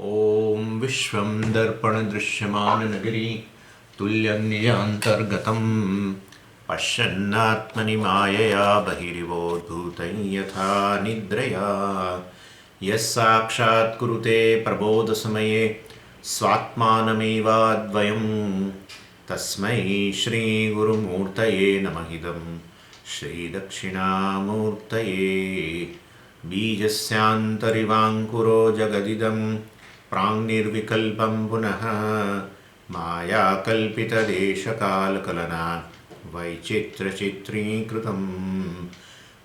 ॐ विश्वं दर्पणदृश्यमाननगरी तुल्यं निजान्तर्गतं पश्यन्नात्मनि मायया बहिरिवोद्भूतं यथा निद्रया यः साक्षात् कुरुते प्रबोधसमये स्वात्मानमेवाद्वयं तस्मै श्रीगुरुमूर्तये नमः इदं श्रीदक्षिणामूर्तये बीजस्यान्तरिवाङ्कुरो जगदिदं प्राङ्निर्विकल्पं पुनः मायाकल्पितदेशकालकलना वैचित्र्यचित्रीकृतं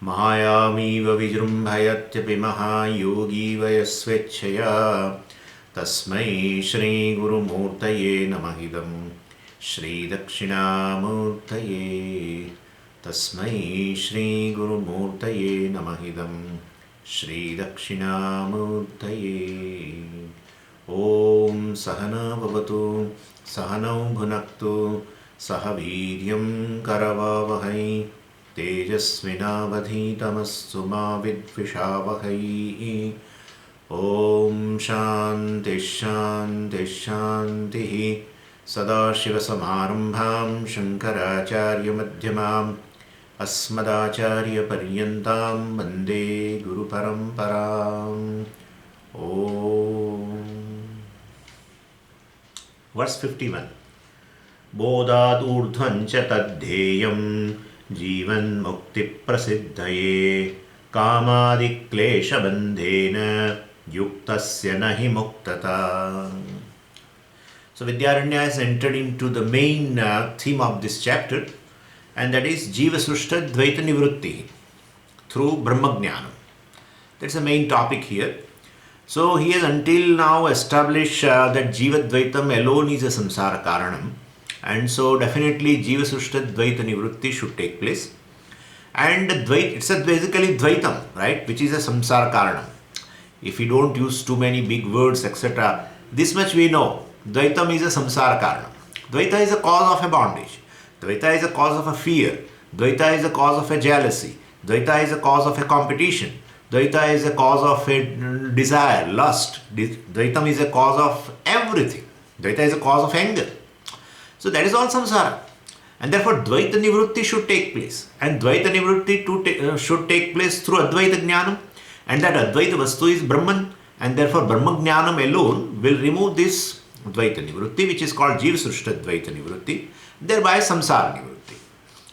मायामीव विजृम्भयत्यपि महायोगी वयस्वेच्छया तस्मै श्रीगुरुमूर्तये नमः इदं श्रीदक्षिणामूर्तये तस्मै श्रीगुरुमूर्तये नमः इदं श्रीदक्षिणामूर्तये ॐ सहना भवतु सहनौ भुनक्तु सह वीर्यं करवावहै तेजस्विनावधीतमस्तु मा विद्विषावहै ॐ शान्तिः शान्तिः शान्तिः सदाशिवसमारम्भां शङ्कराचार्यमध्यमाम् अस्मदाचार्यपर्यन्तां वन्दे गुरुपरम्पराम् ॐ Verse 51 बोधादूर्ध्वं च तद्धेयं जीवन्मुक्तिप्रसिद्धये कामादिक्लेशबन्धेन युक्तस्य न हि मुक्तता. So Vidyaranya has entered into the main theme of this chapter, and that is Jiva Srushta Dvaita Nivrutti through Brahmajnana. That's the main topic here. So he has until now established that Jiva Dvaitam alone is a samsara karanam, and so definitely Jiva Srushta Dvaita Nivrutti should take place. And it's basically Dvaitam, right, which is a samsara karanam. If we don't use too many big words, etc., this much we know. Dvaitam is a samsara karanam. Dvaita is a cause of a bondage. Dvaita is a cause of a fear. Dvaita is a cause of a jealousy. Dvaita is a cause of a competition. Dvaita is a cause of a desire, lust. Dvaitam is a cause of everything. Dvaita is a cause of anger. So that is all samsara. And therefore Dvaita Nivrutti should take place. And Dvaita Nivrutti should take place through Advaita Jnanam. And that Advaita Vastu is Brahman. And therefore Brahma Jnanam alone will remove this Dvaita Nivrutti, which is called Jiva Srushta Dvaita Nivrutti, thereby Samsara Nivrutti.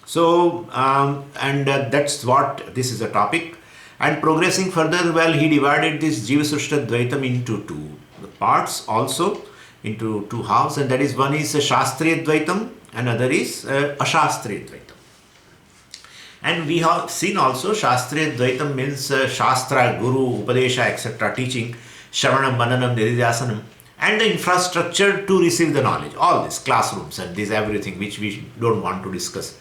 So, that's what this is a topic. And progressing further, well, he divided this Jiva Srushta Dvaitam into two parts also, into two halves, and that is one is Shastriya Dvaitam, another is Ashastriya Dvaitam. And we have seen also Shastriya Dvaitam means Shastra, Guru, Upadesha, etc., teaching, Shravanam, Mananam, Nididhyasanam, and the infrastructure to receive the knowledge, all this, classrooms and this everything which we don't want to discuss.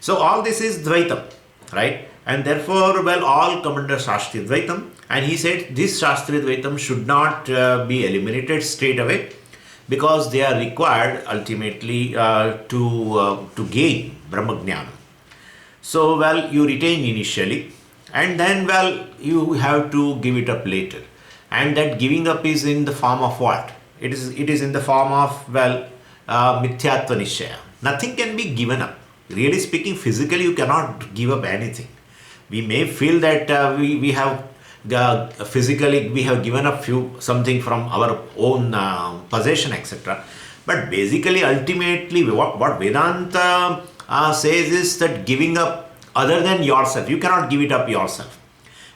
So all this is Dvaitam, right? And therefore, well, all come under Shastriya Dvaitam. And he said this Shastriya Dvaitam should not be eliminated straight away, because they are required ultimately to gain Brahmajnana. So, well, you retain initially, and then, well, you have to give it up later. And that giving up is in the form of what? It is in the form of, well, Mithyatva Nishaya. Nothing can be given up. Really speaking, physically you cannot give up anything. We may feel that we have physically we have given up something from our own possession, etc. But basically, ultimately, what Vedanta says is that giving up other than yourself, you cannot give it up yourself.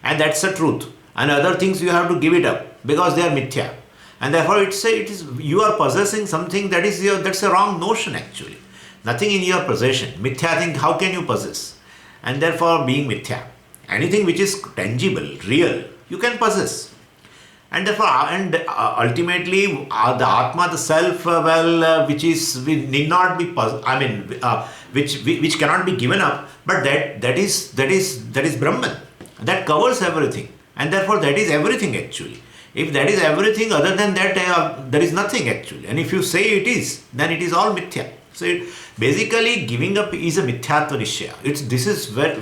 And that's the truth. And other things you have to give it up because they are mithya. And therefore it is you are possessing something that's a wrong notion actually. Nothing in your possession. Mithya thing, how can you possess? And therefore being mithya. Anything which is tangible, real, you can possess. And therefore, ultimately, the Atma, the self, which need not be, which cannot be given up, but that is Brahman. That covers everything. And therefore, that is everything actually. If that is everything, other than that, there is nothing actually. And if you say it is, then it is all mithya. So basically, giving up is a mithyatva nishya.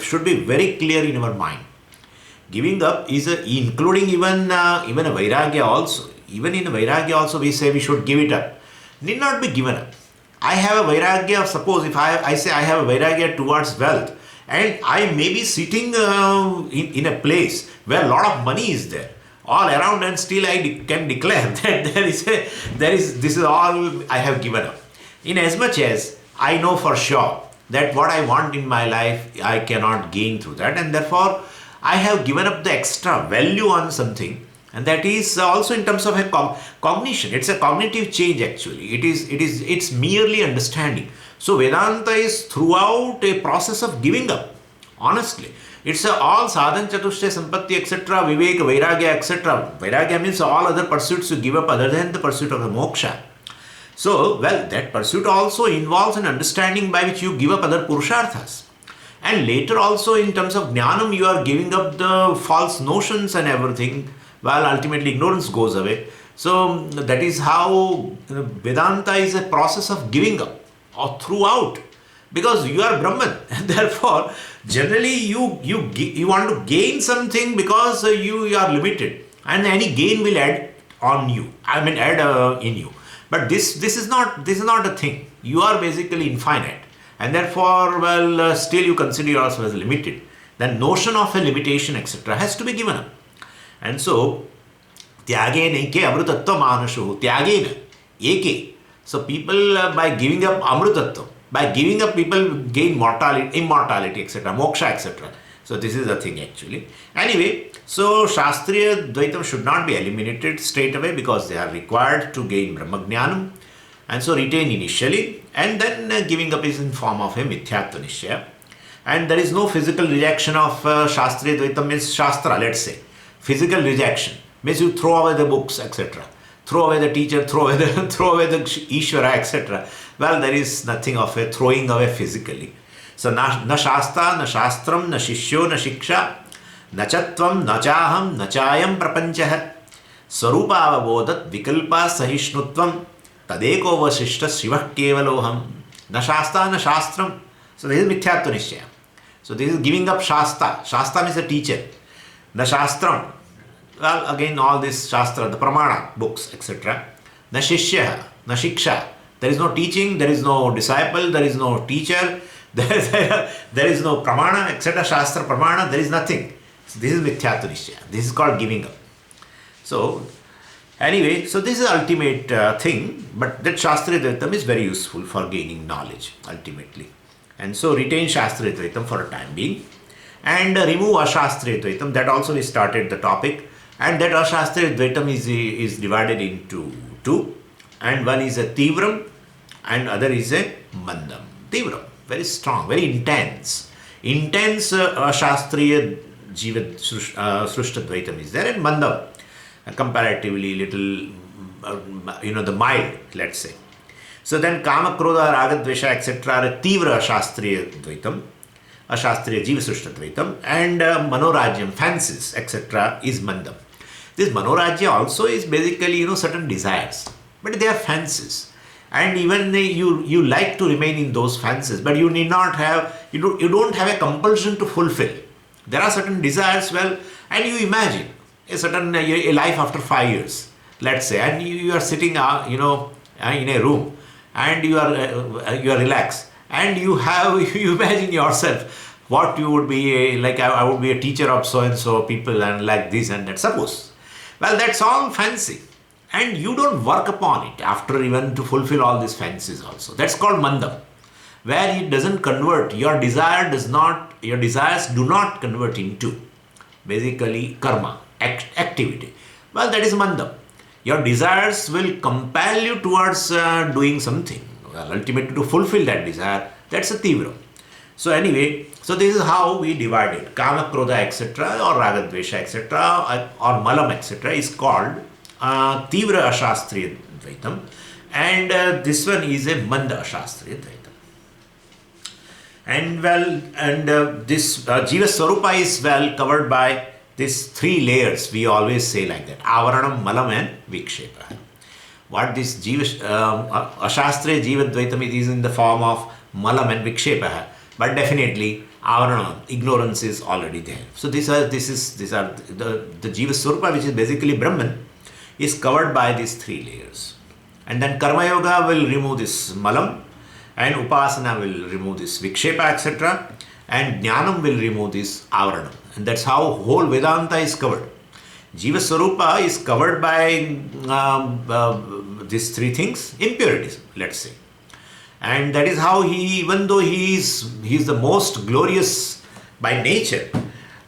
Should be very clear in our mind. Giving up is including even a vairagya also. Even in Vairagya also we say we should give it up. Need not be given up. I have a Vairagya, suppose if I say I have a Vairagya towards wealth, and I may be sitting in a place where a lot of money is there all around, and still I can declare that this is all I have given up. In as much as I know for sure that what I want in my life I cannot gain through that, and therefore I have given up the extra value on something, and that is also in terms of a cognition. It's a cognitive change actually. It's merely understanding. So Vedanta is throughout a process of giving up. Honestly, it's all sadhan, chatushtay, sampatti, etc., vivek, vairagya, etc. Vairagya means all other pursuits you give up other than the pursuit of the moksha. So, well, that pursuit also involves an understanding by which you give up other purusharthas. And later also in terms of jnanam, you are giving up the false notions and everything, while ultimately ignorance goes away. So, that is how Vedanta is a process of giving up or throughout. Because you are Brahman, and therefore, generally you want to gain something because you are limited, and any gain will add on you. Add in you. But this is not a thing. You are basically infinite, and therefore, well, still you consider yourself as limited. Then notion of a limitation, etc., has to be given up. And so, tyagena eke amrutatva manashu, tyagena eke. So people by giving up amrutatva, by giving up, people gain immortality, etc., moksha, etc. So this is the thing actually. Anyway, so Shastriya Dvaitam should not be eliminated straight away because they are required to gain Brahmajnanam, and so retain initially, and then giving up is in form of a Mithyatva Nishya. And there is no physical rejection of Shastriya Dvaitam means Shastra, let's say. Physical rejection means you throw away the books, etc. Throw away the teacher, throw away the Ishvara, etc. Well, there is nothing of a throwing away physically. So, na shasta, na shastram, na shishyo, na shiksha, na chatvam, na chaham, na chayam prapanchah, swarupa avabodhat, vikalpa sahishnutvam, tadeko vasishta shivah kevaloham, na shasta, na shastram. So, this is mithyatva nishya. So, this is giving up shasta. Shasta means a teacher. Na shastram. Well, again, all this shastra, the pramana, books, etc. Na shishya, na shiksha. There is no teaching, there is no disciple, there is no teacher, there is no pramana, etc. Shastra pramana, there is nothing. So this is mithyatva nishya. This is called giving up. So, anyway, so this is the ultimate thing, but that Shastriya Dvaitam is very useful for gaining knowledge, ultimately. And so, retain Shastriya Dvaitam for a time being, and remove Ashastriya Dvaitam. That also we started the topic. And that Ashastriya Dvaitam is divided into two, and one is a Tivram and other is a Mandam. Tivram, very strong, very intense. Intense Ashastriya Jiva Srushta Dvaitam is there, and Mandam, comparatively little, the mild, let's say. So then Kama, Krodha, Raga, Dvesha, etc. are a Tivra Ashastriya Dvaitam, Ashastriya Jiva Srushta Dvaitam, and Manorajyam, fancies, etc. is Mandam. This Manorajya also is basically, certain desires, but they are fancies. And even you like to remain in those fancies, but you need not have, you don't have a compulsion to fulfill. There are certain desires, well, and you imagine a life after 5 years, let's say, and you are sitting, in a room, and you are relaxed, and you imagine yourself what you would be like. I would be a teacher of so and so people, and like this and that. Suppose, well, that's all fancy, and you don't work upon it after even to fulfill all these fancies also. That's called mandam, where it doesn't convert. Your desires do not convert into basically karma, activity. Well, that is mandam. Your desires will compel you towards doing something. Well, ultimately to fulfill that desire, that's a tivra. So anyway, so this is how we divide it. Kama, Krodha, etc. or Ragadvesha, etc. or Malam, etc. is called Tivra Ashastriya Dvaitam, and this one is a Manda Ashastriya Dvaitam. And this Jiva Swarupa is well covered by these three layers. We always say like that: Avaranam, Malam, and Vikshepa. What this Ashastriya Jiva Dvaitam is in the form of Malam and Vikshepa, but definitely Avaranam, ignorance is already there. So these are the Jiva Swarupa, which is basically Brahman, is covered by these three layers. And then Karma Yoga will remove this Malam, and Upasana will remove this Vikshepa, etc. And Jnanam will remove this Avaranam. And that's how whole Vedanta is covered. Jiva Swarupa is covered by these three things, impurities, let's say. And that is how he, even though he is the most glorious by nature,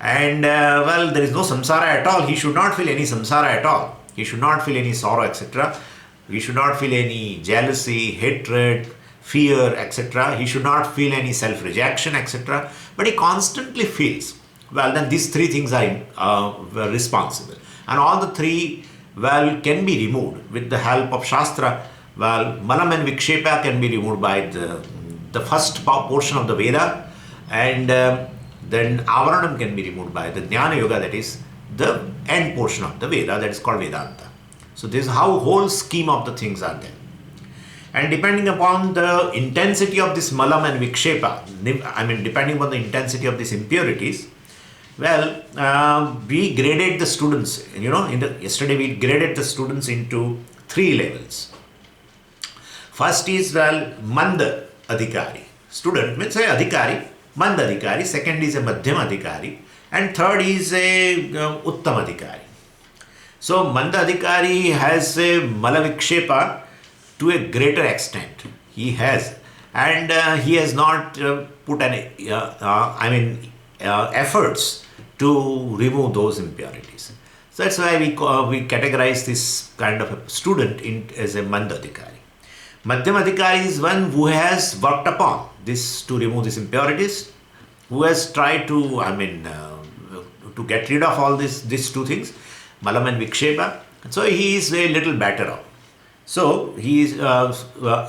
and there is no samsara at all, he should not feel any samsara at all. He should not feel any sorrow, etc. He should not feel any jealousy, hatred, fear, etc. He should not feel any self-rejection, etc. But he constantly feels. Well, then these three things are responsible. And all the three, can be removed with the help of Shastra. Malam and Vikshepa can be removed by the first portion of the Veda, and then Avaranam can be removed by the Jnana Yoga, that is the end portion of the Veda, that is called Vedanta. So this is how whole scheme of the things are there. And depending upon the intensity of this Malam and Vikshepa, depending upon the intensity of these impurities, we graded the students, yesterday we graded the students into three levels. First is, Manda Adhikari. Student means a Adhikari, Manda Adhikari. Second is a Madhyam Adhikari. And third is a Uttam Adhikari. So, Manda Adhikari has a Malavikshepa to a greater extent. He has. And he has not put any, efforts to remove those impurities. So, that's why we categorize this kind of a student as a Manda Adhikari. Madhyam Adhikari is one who has worked upon this to remove these impurities, who has tried to, to get rid of all these two things, Malam and Vikshepa. So he is a little better off. So he is,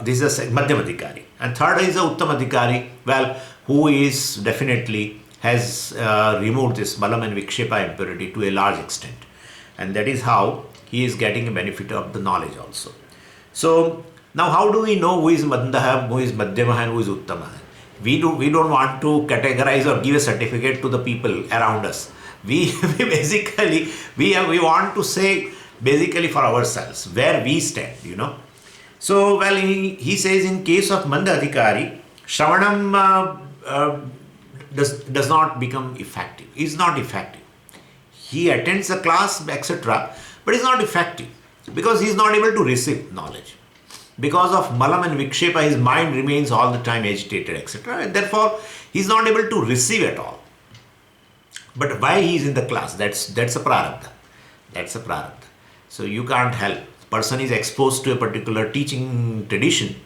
this is a Madhyam Adhikari. And third is a Uttam Adhikari, who is definitely has removed this Malam and Vikshepa impurity to a large extent. And that is how he is getting a benefit of the knowledge also. So, now, how do we know who is Madhyama, who is Madhyama, and who is Uttama? We don't want to categorize or give a certificate to the people around us. We basically we want to say basically for ourselves where we stand. So he says in case of Manda Adhikari, Shravanam does not become effective. Is not effective. He attends a class, etc., but is not effective because he is not able to receive knowledge. Because of Malam and Vikshepa, his mind remains all the time agitated, etc. And therefore, he is not able to receive at all. But why he is in the class? That's a prarabdha. That's a prarabdha. So you can't help. Person is exposed to a particular teaching tradition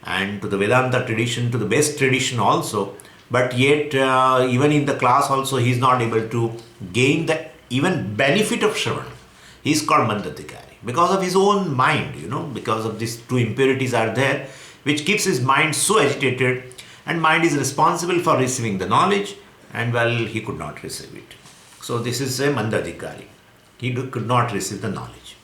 and to the Vedanta tradition, to the best tradition also. But yet, even in the class also, he is not able to gain the even benefit of Shravana. He is called Mandadhikari. Because of his own mind, because of these two impurities are there, which keeps his mind so agitated, and mind is responsible for receiving the knowledge, and he could not receive it. So this is a Mandadhikari. He could not receive the knowledge.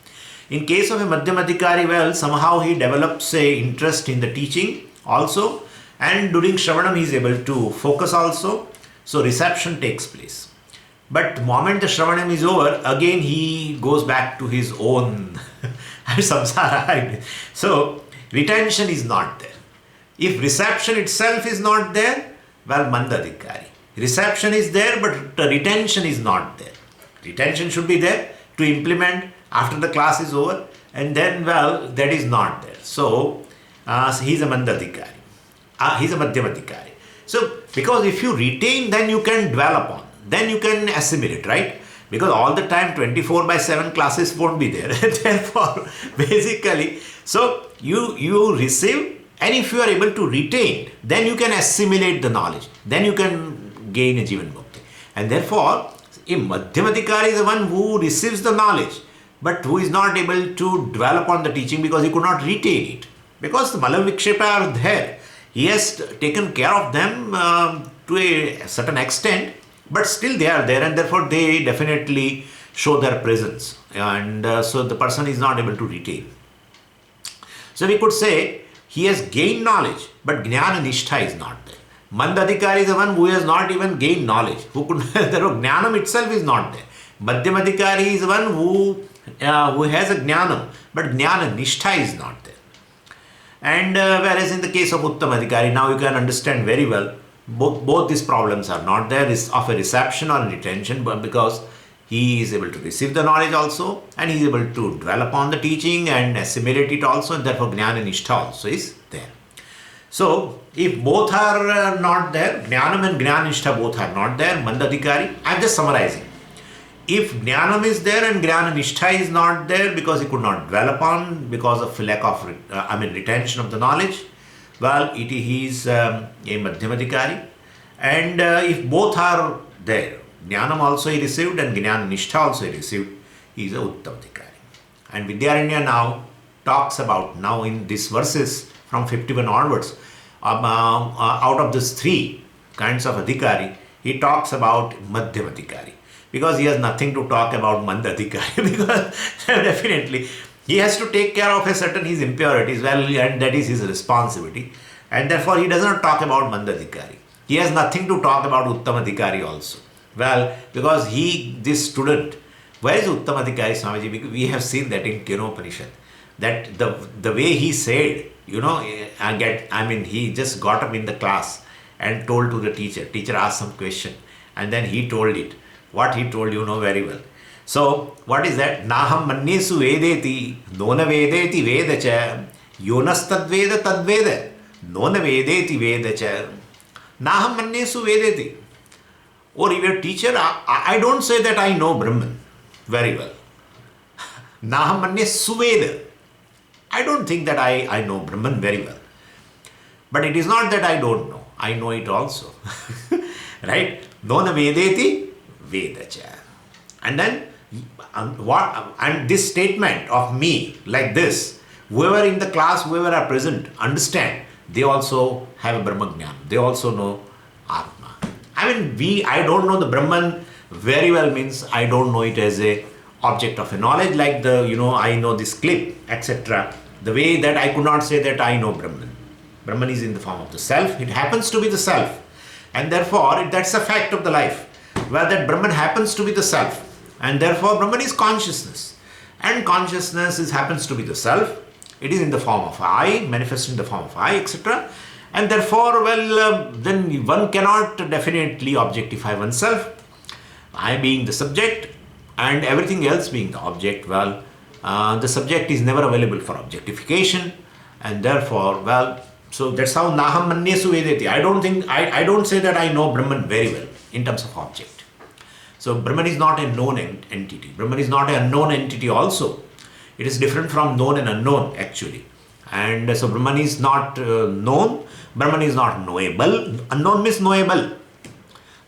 In case of a Madhyamadhikari, somehow he develops a interest in the teaching also, and during Shravanam he is able to focus also, so reception takes place. But the moment the Shravanam is over, again he goes back to his own samsara. So, retention is not there. If reception itself is not there, Mandadhikari. Reception is there, but the retention is not there. Retention should be there to implement after the class is over, and then, that is not there. So, he is a Mandadhikari. He is a Madhyamadhikari. So, because if you retain, then you can dwell upon. Then you can assimilate, right? Because all the time 24/7 classes won't be there. Therefore, basically, so you receive, and if you are able to retain, then you can assimilate the knowledge. Then you can gain a Jivan Mukti. And therefore, a Madhyamadhikari is the one who receives the knowledge, but who is not able to dwell upon the teaching because he could not retain it. Because the Malavikshepa are there. He has taken care of them to a certain extent, but still they are there, and therefore they definitely show their presence, and so the person is not able to retain. So we could say he has gained knowledge, but Jnana Nishtha is not there. Mandadhikari is the one who has not even gained knowledge, who could Jnanam itself is not there. Madhyamadhikari is the one who who has a jnanam, but jnana nishtha is not there. And whereas in the case of Uttamadhikari, now you can understand very well, both these problems are not there, is of a reception or retention, but because he is able to receive the knowledge also, and he is able to dwell upon the teaching and assimilate it also, and therefore Jnana Nishtha also is there. So, if both are not there, Jnanam and Jnana Nishtha both are not there, Mandadhikari, I am just summarizing. If Jnanam is there and Jnana Nishtha is not there because he could not dwell upon, because of lack of, retention of the knowledge, well, he is a Madhyamadhikari. And if both are there, Jnanam also he received and Jnana Nishtha also he received, he is a Uttamadhikari. And Vidyaranya now talks about, now in these verses from 51 onwards, out of these three kinds of Adhikari, he talks about Madhyamadhikari. Because he has nothing to talk about Mandadhikari, because definitely he has to take care of a certain his impurities, well, and that is his responsibility. And therefore he does not talk about Mandadhikari. He has nothing to talk about Uttamadhikari also. Well, because this student, where is Uttamadhikari Swamiji? Because we have seen that in Kenopanishad, that the way he said, he just got up in the class and told to the teacher. Teacher asked some question and then he told it. What he told you know very well. So, what is that? Naham mannesu vedeti, nona vedeti vedacha, yonas tadveda tadveda, nona vedeti vedacha. Naham mannesu vedeti. Or if you're a teacher, I don't say that I know Brahman very well. Naham mannesu veda. I don't think that I know Brahman very well. But it is not that I don't know. I know it also. Right? Nona vedeti vedacha. And then and this statement of me like this, whoever in the class, whoever are present, understand, they also have a Brahma Jnana. They also know Atma. I don't know the Brahman very well, means I don't know it as a object of a knowledge, like I know this clip, etc. The way that I could not say that I know Brahman. Brahman is in the form of the self. It happens to be the self. And therefore, that's a fact of the life, where that Brahman happens to be the self. And therefore, Brahman is consciousness. And consciousness happens to be the self. It is in the form of I, manifested in the form of I, etc. And therefore, then one cannot definitely objectify oneself. I being the subject and everything else being the object. The subject is never available for objectification. And therefore, so that's how Naham Mannesu Vedeti. I don't say that I know Brahman very well in terms of object. So Brahman is not a known entity. Brahman is not an unknown entity also. It is different from known and unknown actually. And so Brahman is not known. Brahman is not knowable. Unknown means knowable.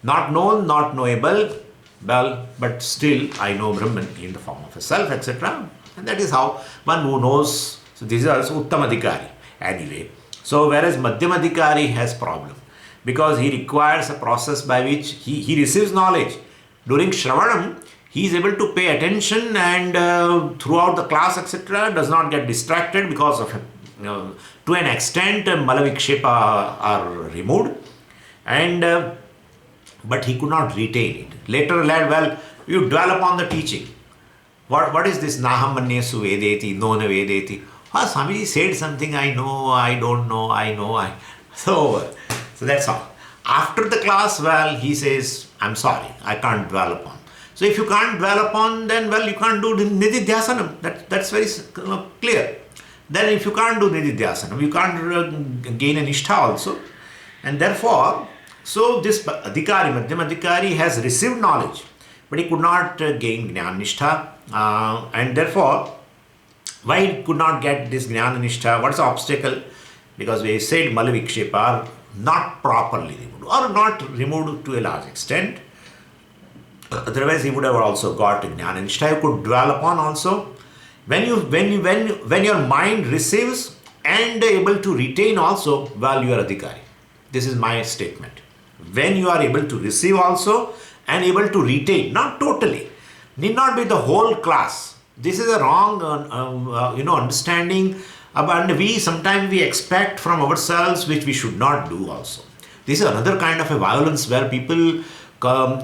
Not known, not knowable. But still I know Brahman in the form of a self, etc. And that is how one who knows. So this is also Uttamadhikari anyway. So whereas Madhyamadhikari has problem, because he requires a process by which he receives knowledge. During Shravanam, he is able to pay attention and throughout the class, etc., does not get distracted because of, to an extent, Malavikshepa are removed. And but he could not retain it. Later, you dwell upon the teaching. What is this Naham Mannesu Vedeti, Nona Vedeti? Swamiji said something, I know, I don't know, I know. So that's all. After the class, he says, I'm sorry, I can't dwell upon. So if you can't dwell upon, then you can't do Nididhyasanam. That's very clear. Then if you can't do Nididhyasanam, you can't gain a Nishtha also. And therefore, so this Adhikari, Madhyamadhikari has received knowledge, but he could not gain Jnana Nishtha. And therefore, why he could not get this Jnana Nishtha? What is the obstacle? Because we said Malavikshepa are not properly removed or not removed to a large extent. Otherwise, he would have also got Jnana Nishtha. You could dwell upon also. When your mind receives and able to retain also, you are Adhikari. This is my statement. When you are able to receive also and able to retain, not totally, need not be the whole class. This is a wrong, understanding. And sometimes we expect from ourselves which we should not do also. This is another kind of a violence where people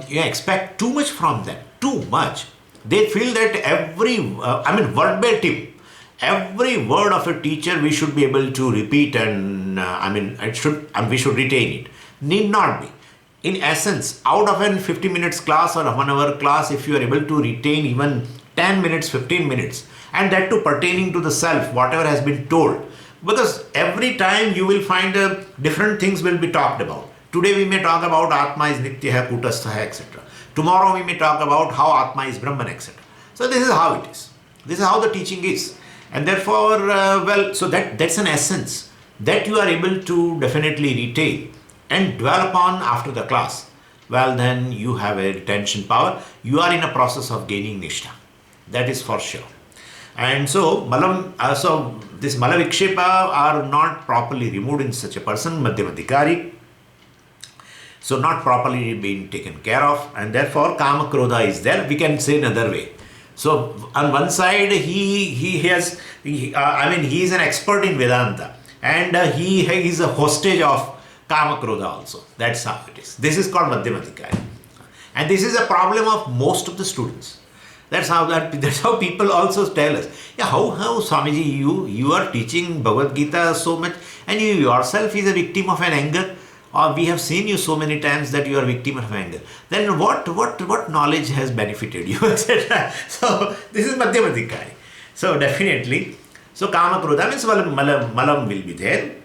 expect too much from them, too much. They feel that verbatim, every word of a teacher we should be able to repeat, and we should retain it. Need not be. In essence, out of a 50 minutes class or a 1 hour class, if you are able to retain even 10 minutes, 15 minutes, and that too pertaining to the self, whatever has been told, because every time you will find different things will be talked about. Today we may talk about Atma is Nitya, Kutastha, etc. Tomorrow we may talk about how Atma is Brahman, etc. So this is how it is. This is how the teaching is. And therefore, so that's an essence that you are able to definitely retain and dwell upon after the class. Well, then you have a retention power. You are in a process of gaining Nishtha. That is for sure. And so, this Malavikshepa are not properly removed in such a person, Madhyamadhikari. So, not properly being taken care of, and therefore Kama Krodha is there. We can say another way. So, on one side, he is an expert in Vedanta, and he is a hostage of Kama Krodha also. That's how it is. This is called Madhyamadhikari. And this is a problem of most of the students. That's how people also tell us, yeah, how Swamiji, you are teaching Bhagavad Gita so much, and you yourself is a victim of an anger, or we have seen you so many times that you are a victim of anger. Then what knowledge has benefited you, etc. So this is Madhyamadhikari. So definitely, so Kama Krodha means Malam will be there.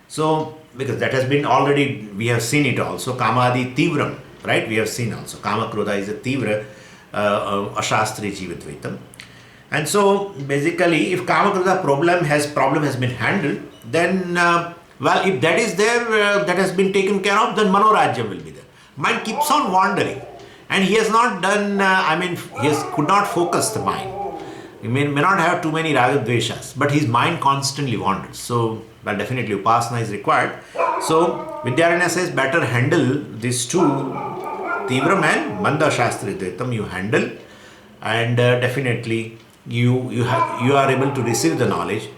So because that has been already, we have seen it also, Kamadi Tivram, right? We have seen also Kama Krodha is a Tivra, Ashastri Jivatvaitam. And so basically, if Kama Krodha problem has been handled, then if that is there, that has been taken care of, then Manorajyam will be there. Mind keeps on wandering, and he has not done, could not focus the mind. He may not have too many ragadveshas, but his mind constantly wanders. So, well, definitely Upasana is required. So, Vidyaranya says, better handle these two, Tivram and Manda Shastri Dvaitam, you handle, and definitely you are able to receive the knowledge,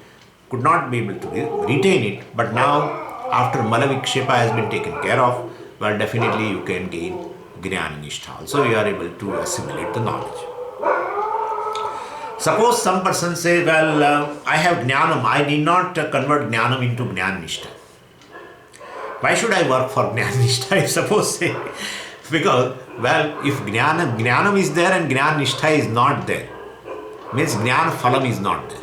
could not be able to retain it, but now, after Malavikshepa has been taken care of, well, definitely you can gain Jnana Nishtha. Also, you are able to assimilate the knowledge. Suppose some person say, well, I have Jnanam, I need not convert Jnanam into Jnana Nishtha. Why should I work for Jnana Nishtha? If suppose say, because, well, if Jnanam is there and Jnana Nishtha is not there, means Jnana Phalam is not there,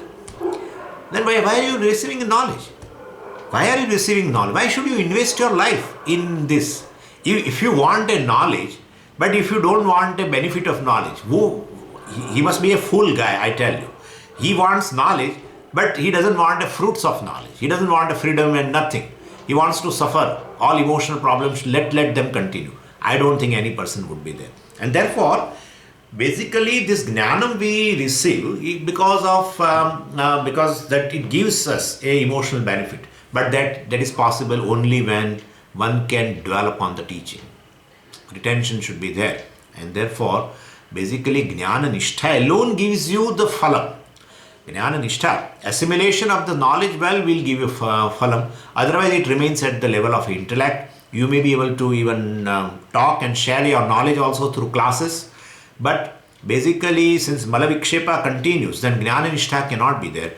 then why are you receiving knowledge? Why are you receiving knowledge? Why should you invest your life in this? If you want a knowledge, but if you don't want a benefit of knowledge, he must be a fool guy, I tell you. He wants knowledge, but he doesn't want the fruits of knowledge. He doesn't want the freedom and nothing. He wants to suffer all emotional problems, let them continue. I don't think any person would be there. And therefore, basically this Jnanam we receive because that it gives us a emotional benefit. But that is possible only when one can dwell upon the teaching. Retention should be there. And therefore, basically Jnana Nishtha alone gives you the phalam. Jnana Nishtha, assimilation of the knowledge will give you phalam. Otherwise it remains at the level of intellect. You may be able to even talk and share your knowledge also through classes. But basically, since Malavikshepa continues, then Jnana Nishtha cannot be there.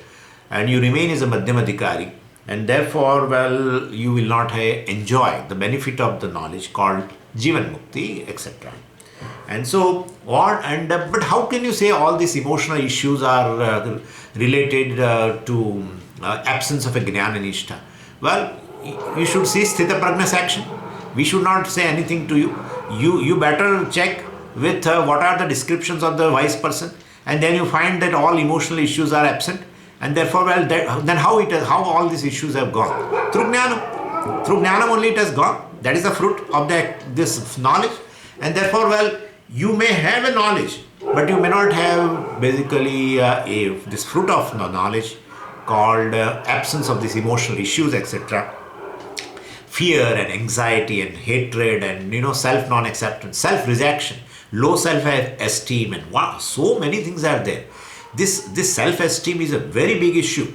And you remain as a Madhyamadhikari. And therefore, well, you will not enjoy the benefit of the knowledge called Jivan Mukti, etc. And so, but how can you say all these emotional issues are related to absence of a Jnana Nishtha? Well, you should see Sthita Prajna's action. We should not say anything to you. You better check with what are the descriptions of the wise person, and then you find that all emotional issues are absent, and therefore, well, then how all these issues have gone? Through Jnanam. Through Jnanam only it has gone. That is the fruit of this knowledge. And therefore, well, you may have a knowledge, but you may not have basically this fruit of knowledge called absence of these emotional issues, etc. Fear and anxiety and hatred and self non-acceptance, self-rejection, low self-esteem, and wow, so many things are there. This self-esteem is a very big issue.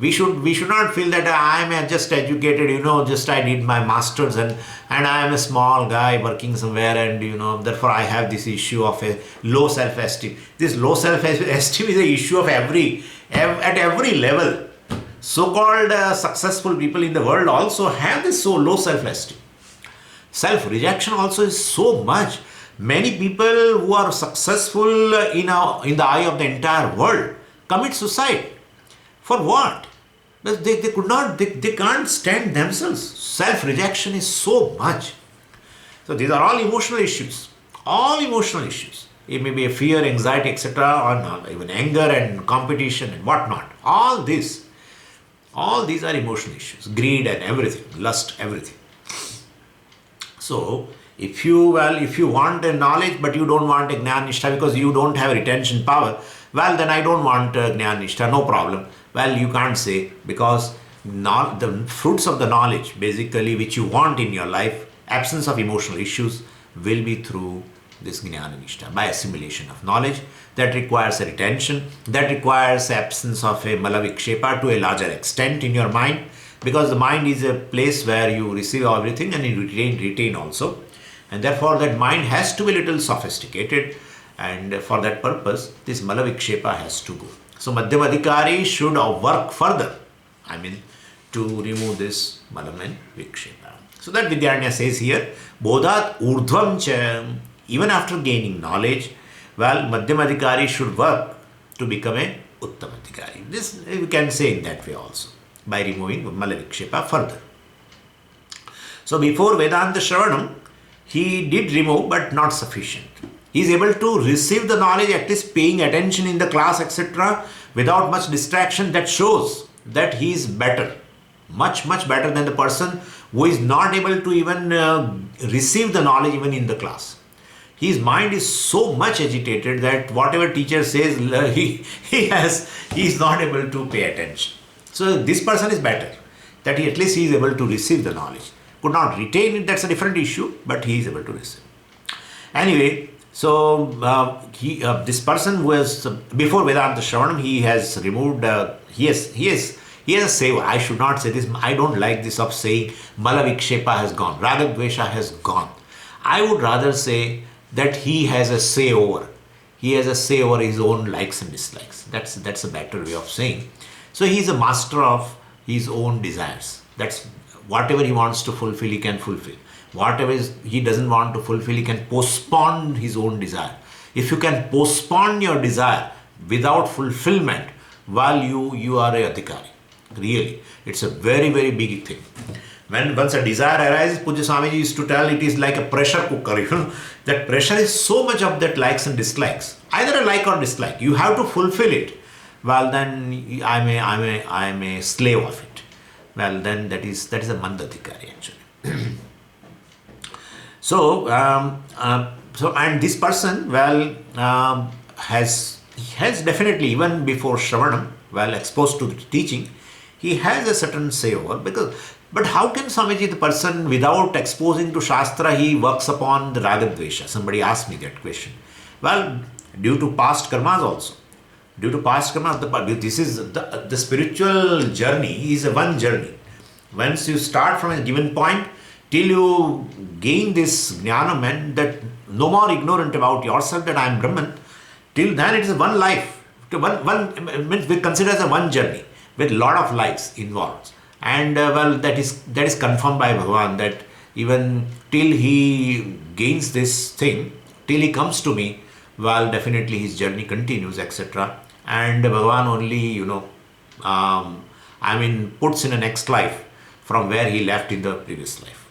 We should not feel that I am just educated, just I did my masters, and I am a small guy working somewhere, and therefore I have this issue of a low self-esteem. This low self-esteem is an issue of at every level. So-called successful people in the world also have this so low self-esteem. Self-rejection also is so much. Many people who are successful in the eye of the entire world commit suicide. For what? They can't stand themselves. Self-rejection is so much. So these are all emotional issues. All emotional issues. It may be a fear, anxiety, etc., or even anger and competition and whatnot. All these are emotional issues. Greed and everything, lust, everything. So if you want a knowledge but you don't want a Jnana Nishtha because you don't have retention power, well then I don't want Jnana Nishtha, no problem. Well, you can't say, because the fruits of the knowledge basically which you want in your life, absence of emotional issues, will be through this Jnana Nishtha, by assimilation of knowledge. That requires a retention, that requires absence of a Mala Vikshepa to a larger extent in your mind, because the mind is a place where you receive everything and you retain also. And therefore that mind has to be a little sophisticated, and for that purpose this Mala Vikshepa has to go. So Madhyama Adhikari should work further, to remove this Malam and Vikshepa. So that Vidyaranya says here, Bodhat Urdhvam cha, even after gaining knowledge, well, Madhyama Adhikari should work to become a Uttama Adhikari. This we can say in that way also, by removing Mala Vikshepa further. So before Vedanta Shravanam, he did remove, but not sufficient. He is able to receive the knowledge, at least paying attention in the class, etc., without much distraction. That shows that he is better, much better than the person who is not able to even receive the knowledge even in the class. His mind is so much agitated that whatever teacher says, he is not able to pay attention. So this person is better, that at least he is able to receive the knowledge. Could not retain it, that's a different issue, but he is able to receive. Anyway, so this person who has, before Vedanta Shravanam, he has removed, he has a seva. I should not say this, I don't like this of saying Mala Vikshepa has gone, Raga Dvesha has gone. I would rather say that he has a say over. He has a say over his own likes and dislikes. That's a better way of saying. So he is a master of his own desires. That's whatever he wants to fulfill, he can fulfill. Whatever he doesn't want to fulfill, he can postpone his own desire. If you can postpone your desire without fulfillment, while you are a Adhikari. Really, it's a very, very big thing. Once a desire arises, Puja Swamiji used to tell, it is like a pressure cooker. That pressure is so much of that likes and dislikes. Either a like or dislike. You have to fulfill it. Well, then I am a slave of it. Well, then that is a Mandadhikari actually. So and this person, has definitely, even before Shravanam, exposed to the teaching, he has a certain say over. But how can Swamiji, the person, without exposing to Shastra, he works upon the Raga Dvesha? Somebody asked me that question. Well, due to past karmas also. Due to past karmas, this is the spiritual journey is a one journey. Once you start from a given point, till you gain this jnanam and that no more ignorant about yourself that I am Brahman, till then it is one life. One means we consider as a one journey with lot of lives involved. And that is confirmed by Bhagavan, that even till he gains this thing, till he comes to me, definitely his journey continues, etc. And Bhagavan only, puts in a next life from where he left in the previous life.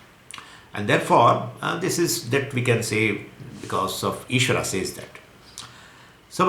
And therefore, this is that we can say because of Ishvara says that. So,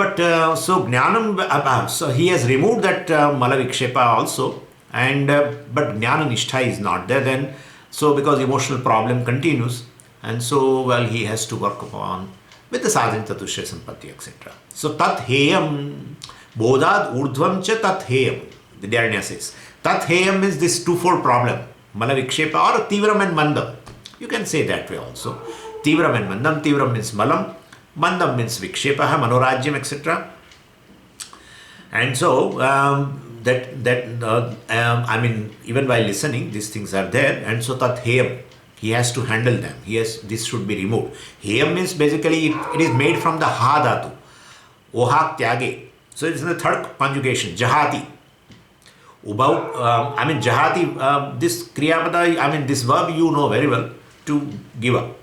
so Jnanam, so he has removed that Mala Vikshepa also, and but Jnana Nishtha is not there then. So, because emotional problem continues, and so he has to work upon with the sadhana Tatushya Sampatti, etc. So, Tat Heyam Bodhad Urdhvam cha Tat Heyam. The Dhyaranya says. Tat Heyam is this twofold problem. Mala Vikshepa or Tivram and Mandam. You can say that way also. Tivram and Mandam. Tivram means Malam. Mandam means Vikshepa, Manorajyam, etc. And so, I mean, even while listening, these things are there, and so tat heyam, he has to handle them. This should be removed. Heyam means basically it is made from the ha dhatu, ohak tyage. So it's in the third conjugation, jahati. Jahati, this kriyapada, this verb you know very well, to give up.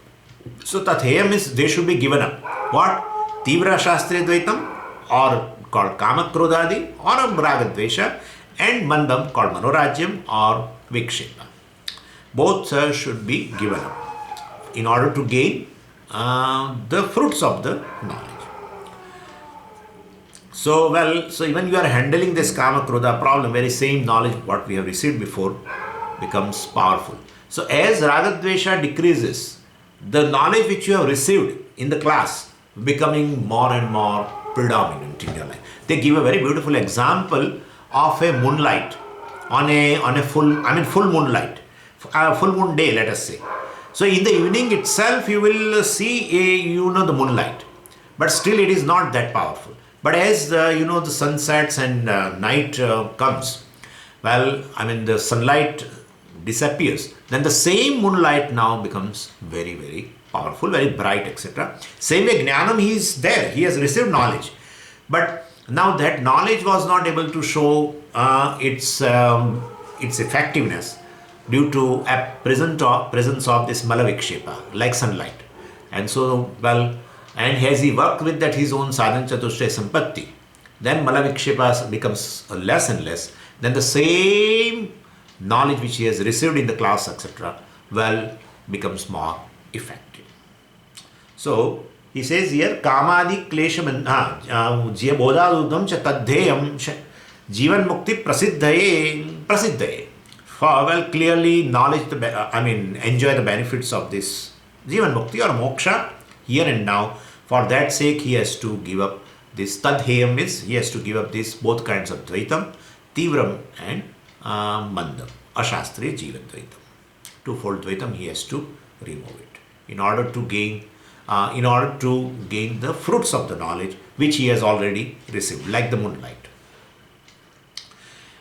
So tatheyam is they should be given up. What? Tivra shastre dvaitam, or called kama krodadi, or ragadvesha, and mandam called manorajyam or vikshepa. Both should be given up in order to gain the fruits of the knowledge. So even you are handling this kama krodha problem, very same knowledge what we have received before becomes powerful. So as ragadvesha decreases, the knowledge which you have received in the class becoming more and more predominant in your life. They give a very beautiful example of a moonlight on a full moonlight, full moon day, let us say. So in the evening itself you will see the moonlight, but still it is not that powerful. But as the sun sets and night comes, the sunlight disappears, then the same moonlight now becomes very, very powerful, very bright, etc. Same way Jnanam, he is there, he has received knowledge. But now that knowledge was not able to show its effectiveness due to a presence of this malavikshepa, like sunlight. And so, and as he worked with that his own sadhan chatushtaya sampatti, then malavikshepa becomes less and less. Then the same knowledge which he has received in the class, etc., becomes more effective. So he says here, kamadi klesham jiya bodhadudam cha tadheyam jivan mukti prasiddhaye. For clearly knowledge, enjoy the benefits of this jivan mukti or moksha here and now. For that sake, he has to give up this tadheyam, means he has to give up this both kinds of dvaitam, tivram and mandam, ashastri jivan dvaitam. Twofold dvaitam he has to remove it in order to gain the fruits of the knowledge which he has already received, like the moonlight.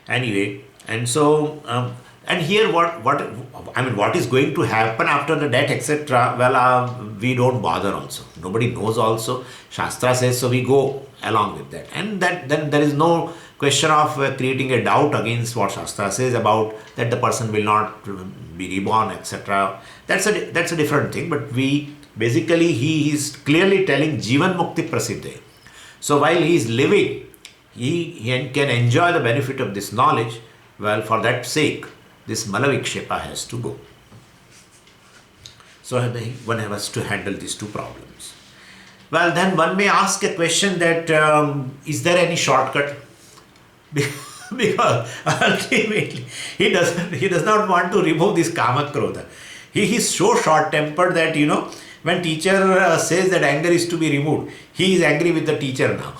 Anyway, and so and here what is going to happen after the death, etc., we don't bother also. Nobody knows also. Shastra says, so we go along with that. And then there is no question of creating a doubt against what Shastra says about that the person will not be reborn, etc. That's a different thing. But he is clearly telling Jivan Mukti Prasiddhe. So while he is living, he can enjoy the benefit of this knowledge. For that sake, this malavikshepa has to go. So one has to handle these two problems. Then one may ask a question that is there any shortcut? Because ultimately he does not want to remove this kama krodha. He is so short-tempered that when teacher says that anger is to be removed, he is angry with the teacher now.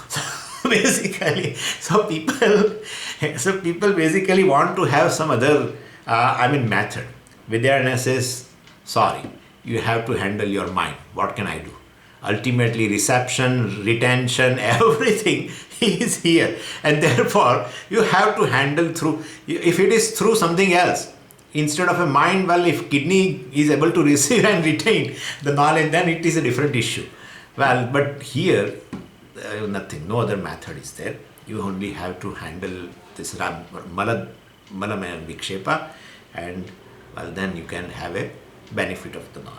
So people basically want to have some other method. Vidyaranya says, sorry, you have to handle your mind. What can I do? Ultimately, reception, retention, everything is here. And therefore, you have to handle through, if it is through something else, instead of a mind, if kidney is able to receive and retain the knowledge, then it is a different issue. But here, nothing, no other method is there. You only have to handle this malamaya vikshepa, and then you can have a benefit of the knowledge.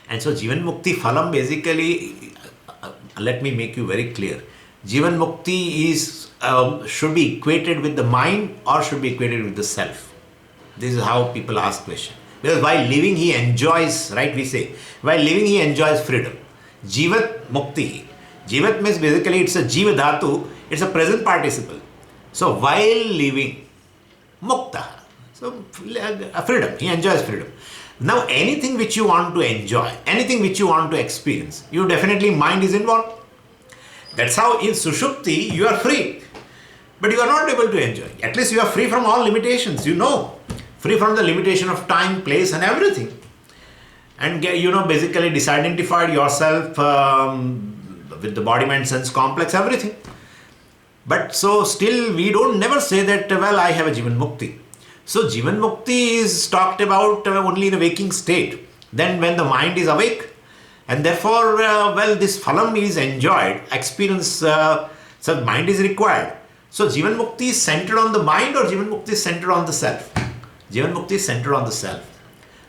And so Jivan Mukti Phalam, basically, let me make you very clear. Jivan Mukti is should be equated with the mind or should be equated with the self. This is how people ask question. Because while living he enjoys, right, we say, while living he enjoys freedom. Jivat Mukti. Jivat means basically it's a Jiva Dhatu, it's a present participle. So while living, Mukta. So freedom, he enjoys freedom. Now anything which you want to enjoy, anything which you want to experience, you definitely mind is involved. That's how in Sushupti you are free. But you are not able to enjoy. At least you are free from all limitations, free from the limitation of time, place and everything. And basically disidentified yourself with the body, mind, sense complex, everything. But so still we don't never say that, well, I have a Jivan Mukti. So Jivan Mukti is talked about only in a waking state. Then when the mind is awake, and therefore, well, this phalam is enjoyed, experience, so mind is required. So Jivan Mukti is centered on the mind, or Jivan Mukti is centered on the self? Jivan Mukti is centered on the self.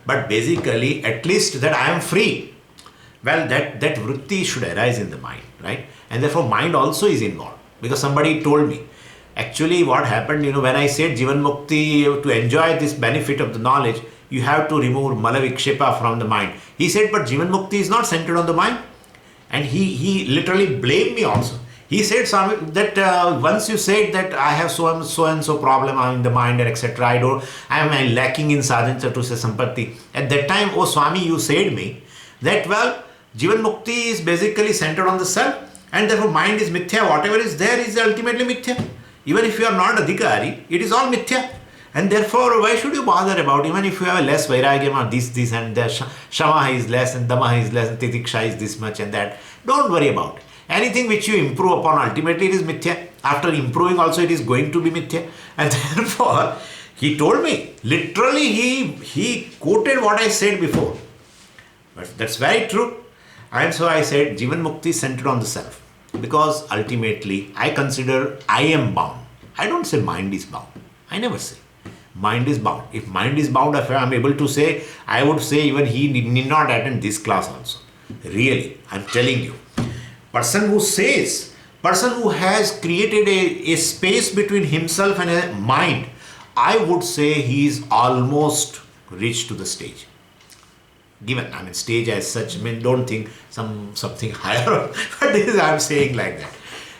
But basically, at least that I am free, well, that vritti should arise in the mind, right? And therefore mind also is involved. Because somebody told me, actually what happened, when I said Jivan Mukti, to enjoy this benefit of the knowledge, you have to remove Malavikshepa from the mind. He said, but Jivan Mukti is not centered on the mind. And he literally blamed me also. He said, Swami, that once you said that I have so and so problem in the mind and etc. I am lacking in sadhana chatusya sampatti. At that time, oh Swami, you said me that, well, Jivan Mukti is basically centered on the self, and therefore mind is mithya. Whatever is there is ultimately mithya. Even if you are not adhikari, it is all mithya. And therefore, why should you bother about, even if you have a less vairagyam or this and that, shamaha is less and damaha is less and titiksha is this much and that. Don't worry about it. Anything which you improve upon, ultimately it is mithya. After improving also it is going to be mithya. And therefore, he told me, literally he quoted what I said before. But that's very true. And so I said, Jivan Mukti is centered on the self. Because ultimately, I consider I am bound. I don't say mind is bound. I never say. Mind is bound. If mind is bound, if I am able to say, I would say even he need not attend this class also. Really, I am telling you. Person who says, person who has created a space between himself and a mind, I would say he is almost reached to the stage. Given, stage as such, don't think something higher, but this is, I am saying like that.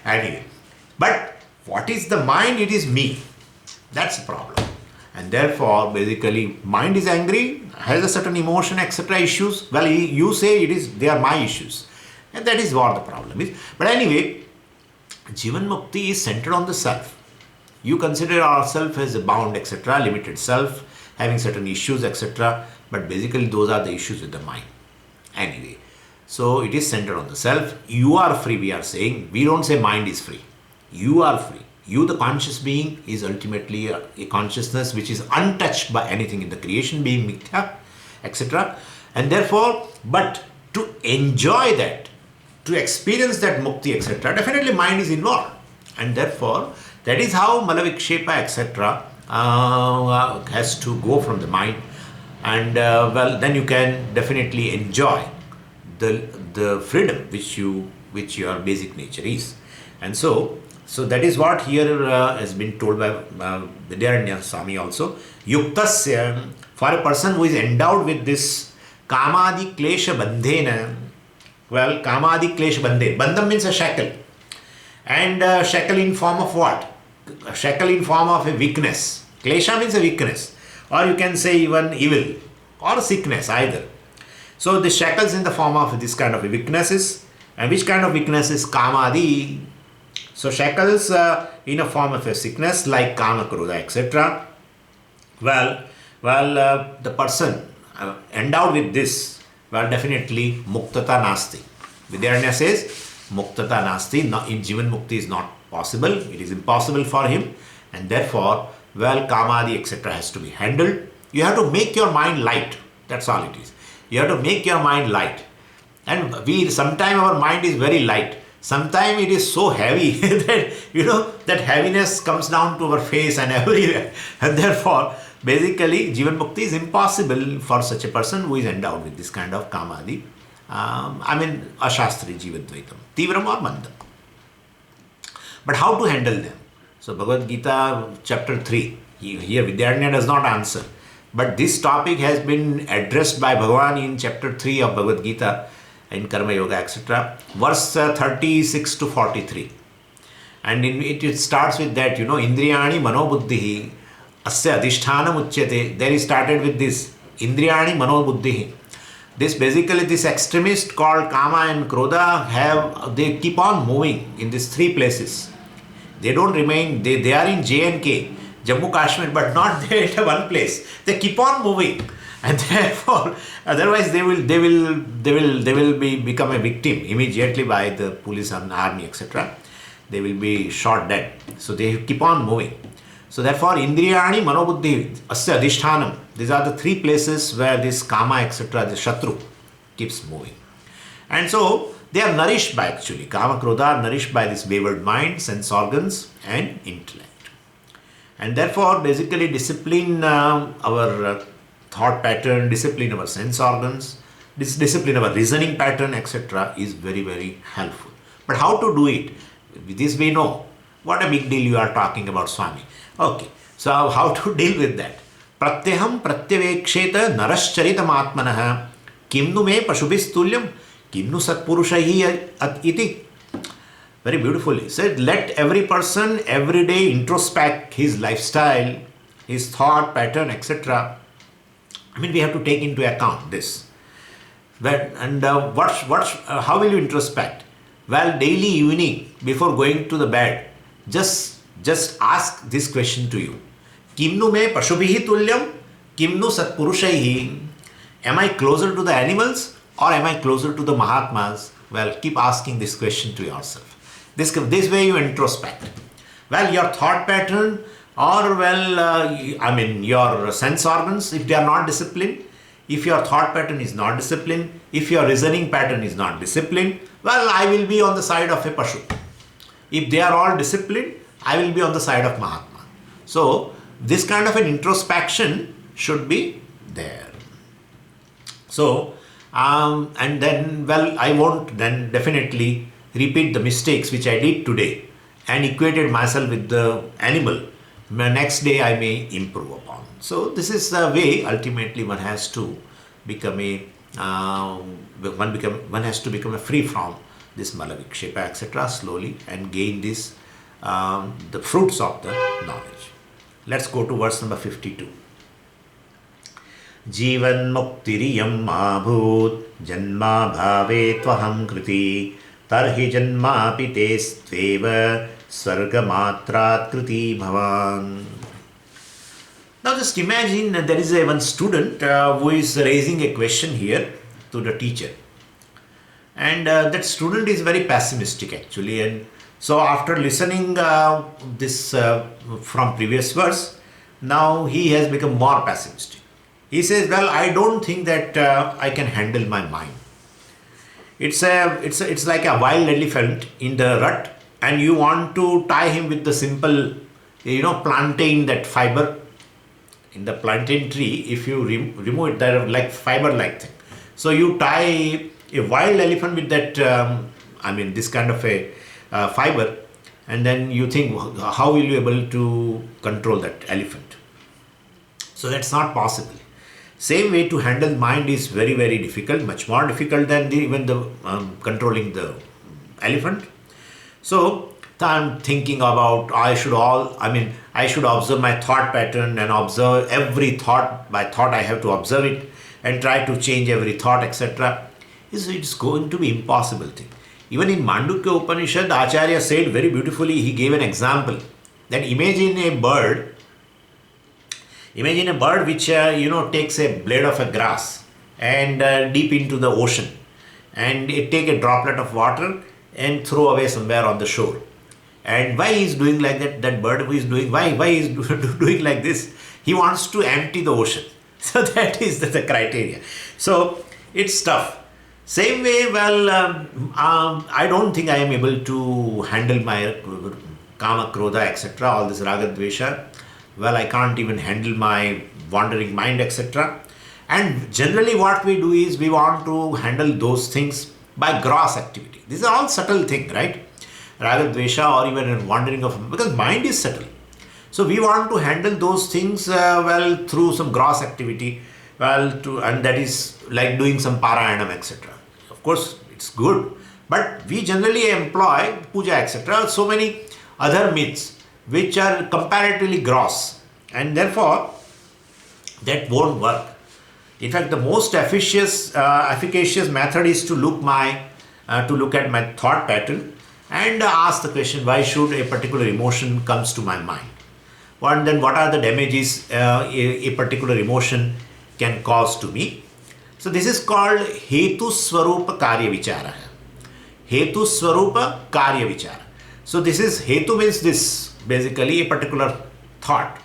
Anyway, but what is the mind? It is me. That's the problem. And therefore, basically, mind is angry, has a certain emotion, etc. issues. Well, you say they are my issues. And that is what the problem is. But anyway, Jivan Mukti is centered on the self. You consider ourself as a bound, etc., limited self, having certain issues, etc. But basically, those are the issues with the mind. Anyway, so it is centered on the self. You are free, we are saying. We don't say mind is free. You are free. You, the conscious being, is ultimately a consciousness which is untouched by anything in the creation, being mithya, etc. And therefore, but to enjoy that, to experience that mukti, etc., definitely mind is involved. And therefore, that is how Malavikshepa, etc., has to go from the mind. And well, then you can definitely enjoy the freedom which your basic nature is. And so that is what here has been told by Vidyaranya Swami also. Yuktasya, for a person who is endowed with this kamadi klesha bandhena. Well, kamadi klesha bandhe. Bandham means a shackle. And shackle in form of what? A shackle in form of a weakness. Klesha means a weakness. Or you can say even evil or sickness, either. So the shackles in the form of this kind of weaknesses. And which kind of weaknesses? Kamadi. So shackles in a form of a sickness like kama, krodha, etc. Well, the person endowed with this, well, definitely muktata nasti. Vidyaranya says muktata nasti. In Jivan Mukti is not possible. It is impossible for him, and therefore, well, kamadi, etc. has to be handled. You have to make your mind light. That's all it is. You have to make your mind light, and sometimes our mind is very light. Sometimes it is so heavy that, that heaviness comes down to our face and everywhere. And therefore, basically, Jivan Mukti is impossible for such a person who is endowed with this kind of kamadi. Ashastri Jivadvaitam. Tivram or Mandam. But how to handle them? So, Bhagavad Gita, chapter 3. Here, Vidyaranya does not answer. But this topic has been addressed by Bhagavan in chapter 3 of Bhagavad Gita. In Karma Yoga, etc. Verse 36 to 43. And in it starts with that, Indriyani Manobuddhihi Asya Adhishthanam Uchyate. There he started with this, Indriyani Manobuddhihi. This extremist called Kama and Krodha they keep on moving in these three places. They don't remain, they are in J&K, Jammu Kashmir, but not there at one place. They keep on moving. And therefore, otherwise they will become a victim immediately by the police and army, etc. they will be shot dead. So they keep on moving. So therefore, Indriyani, Manobuddhi, Asya Adhishthanam, these are the three places where this Kama, etc., the Shatru, keeps moving. And so they are nourished by actually, Kama, Krodha are nourished by this wayward mind, sense organs and intellect. And therefore, basically discipline our thought pattern, discipline our sense organs, discipline our reasoning pattern, etc. is very, very helpful. But how to do it? This we know. What a big deal you are talking about, Swami. Okay, so how to deal with that? Pratyaham pratyaveksheta narascharitam atmanah kimnu me pashubhistulyam kimnu satpurushahi iti. Very beautifully said, let every person every day introspect his lifestyle, his thought pattern, etc. I mean, we have to take into account this. How will you introspect? Well, daily evening before going to the bed, just ask this question to you. Kimnu me pashubhihi tulyam, kimnu satpurushaihi. Am I closer to the animals or am I closer to the Mahatmas? Well, keep asking this question to yourself. This way you introspect. Well, your thought pattern or your sense organs, if they are not disciplined, if your thought pattern is not disciplined, if your reasoning pattern is not disciplined, well, I will be on the side of a Pashu. If they are all disciplined, I will be on the side of Mahatma. So, this kind of an introspection should be there. So, and then, well, I won't then definitely repeat the mistakes which I did today and equated myself with the animal. Next day I may improve upon. So this is the way ultimately one has to become one has to become a free from this malavikshepa, etc. slowly and gain this the fruits of the knowledge. Let's go to verse number 52. Jivan muktiriyam abhut janma bhave tvaham kriti tarhi janma pite stveva sargamatrat kriti bhavan. Now just imagine there is one student who is raising a question here to the teacher. And that student is very pessimistic actually. And so after listening this from previous verse, now he has become more pessimistic. He says, well, I don't think that I can handle my mind. It's like a wild elephant in the rut and you want to tie him with the simple, plantain, that fiber. In the plantain tree, if you remove it, there are like fiber-like thing. So you tie a wild elephant with that, this kind of a fiber, and then you think, how will you be able to control that elephant? So that's not possible. Same way to handle mind is very, very difficult, much more difficult than even the controlling the elephant. So I'm thinking about I should observe my thought pattern and observe every thought. By thought I have to observe it and try to change every thought, etc. It's going to be impossible thing. Even in Mandukya Upanishad, Acharya said very beautifully, he gave an example that imagine a bird which takes a blade of a grass and deep into the ocean and it take a droplet of water and throw away somewhere on the shore. And why he is doing like that? That bird who is doing, why he is doing like this? He wants to empty the ocean. So that is the criteria. So it's tough. Same way, I don't think I am able to handle my kama, krodha, etc. All this raga, dvesha. Well, I can't even handle my wandering mind, etc. And generally what we do is we want to handle those things by gross activity. These are all subtle things, right? Raga, dvesha, or even wandering of, because mind is subtle. So we want to handle those things through some gross activity, and that is like doing some parayanam, etc. Of course, it's good, but we generally employ puja, etc. So many other myths which are comparatively gross, and therefore that won't work. In fact, the most efficacious method is to look at my thought pattern and ask the question, why should a particular emotion comes to my mind? And then what are the damages a particular emotion can cause to me? So this is called Hetu Swarupa Karya Vichara. Hetu Swarupa Karya Vichara. So this is Hetu means this, basically a particular thought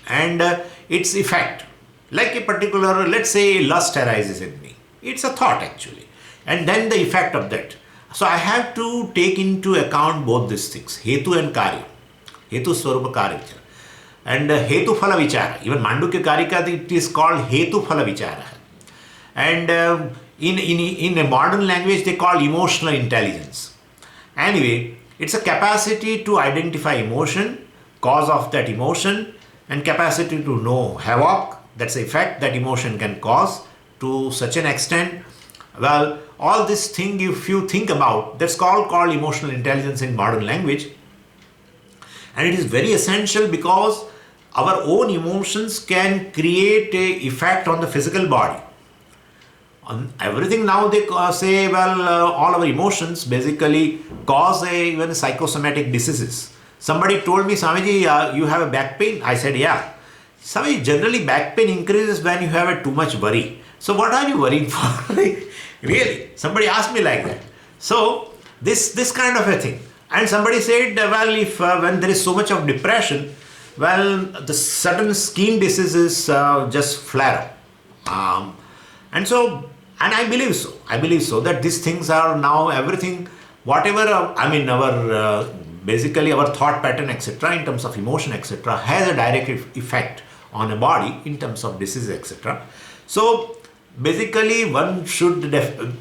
and its effect. Like a particular, let's say lust arises in me. It's a thought actually. And then the effect of that. So I have to take into account both these things, Hetu and Karya. Hetu Swarupa Karya. And Hetu Phala Vichara. Even Mandukya Karika, it is called Hetu Phala Vichara. And in a modern language, they call emotional intelligence. Anyway, it's a capacity to identify emotion, cause of that emotion, and capacity to know havoc, that's the effect that emotion can cause to such an extent. Well, all this thing, if you think about, that's called emotional intelligence in modern language. And it is very essential because our own emotions can create a effect on the physical body. On everything now they say, well, all our emotions basically cause even psychosomatic diseases. Somebody told me, Swamiji, you have a back pain? I said, yeah. Swamiji, generally back pain increases when you have too much worry. So what are you worrying for? Really? Somebody asked me like that. So this kind of a thing. And somebody said, well, if when there is so much of depression, well, the certain skin diseases just flare up. And I believe so. I believe so that these things are now everything, whatever, our basically our thought pattern, etc., in terms of emotion, etc., has a direct effect on a body in terms of disease, etc. So basically, one should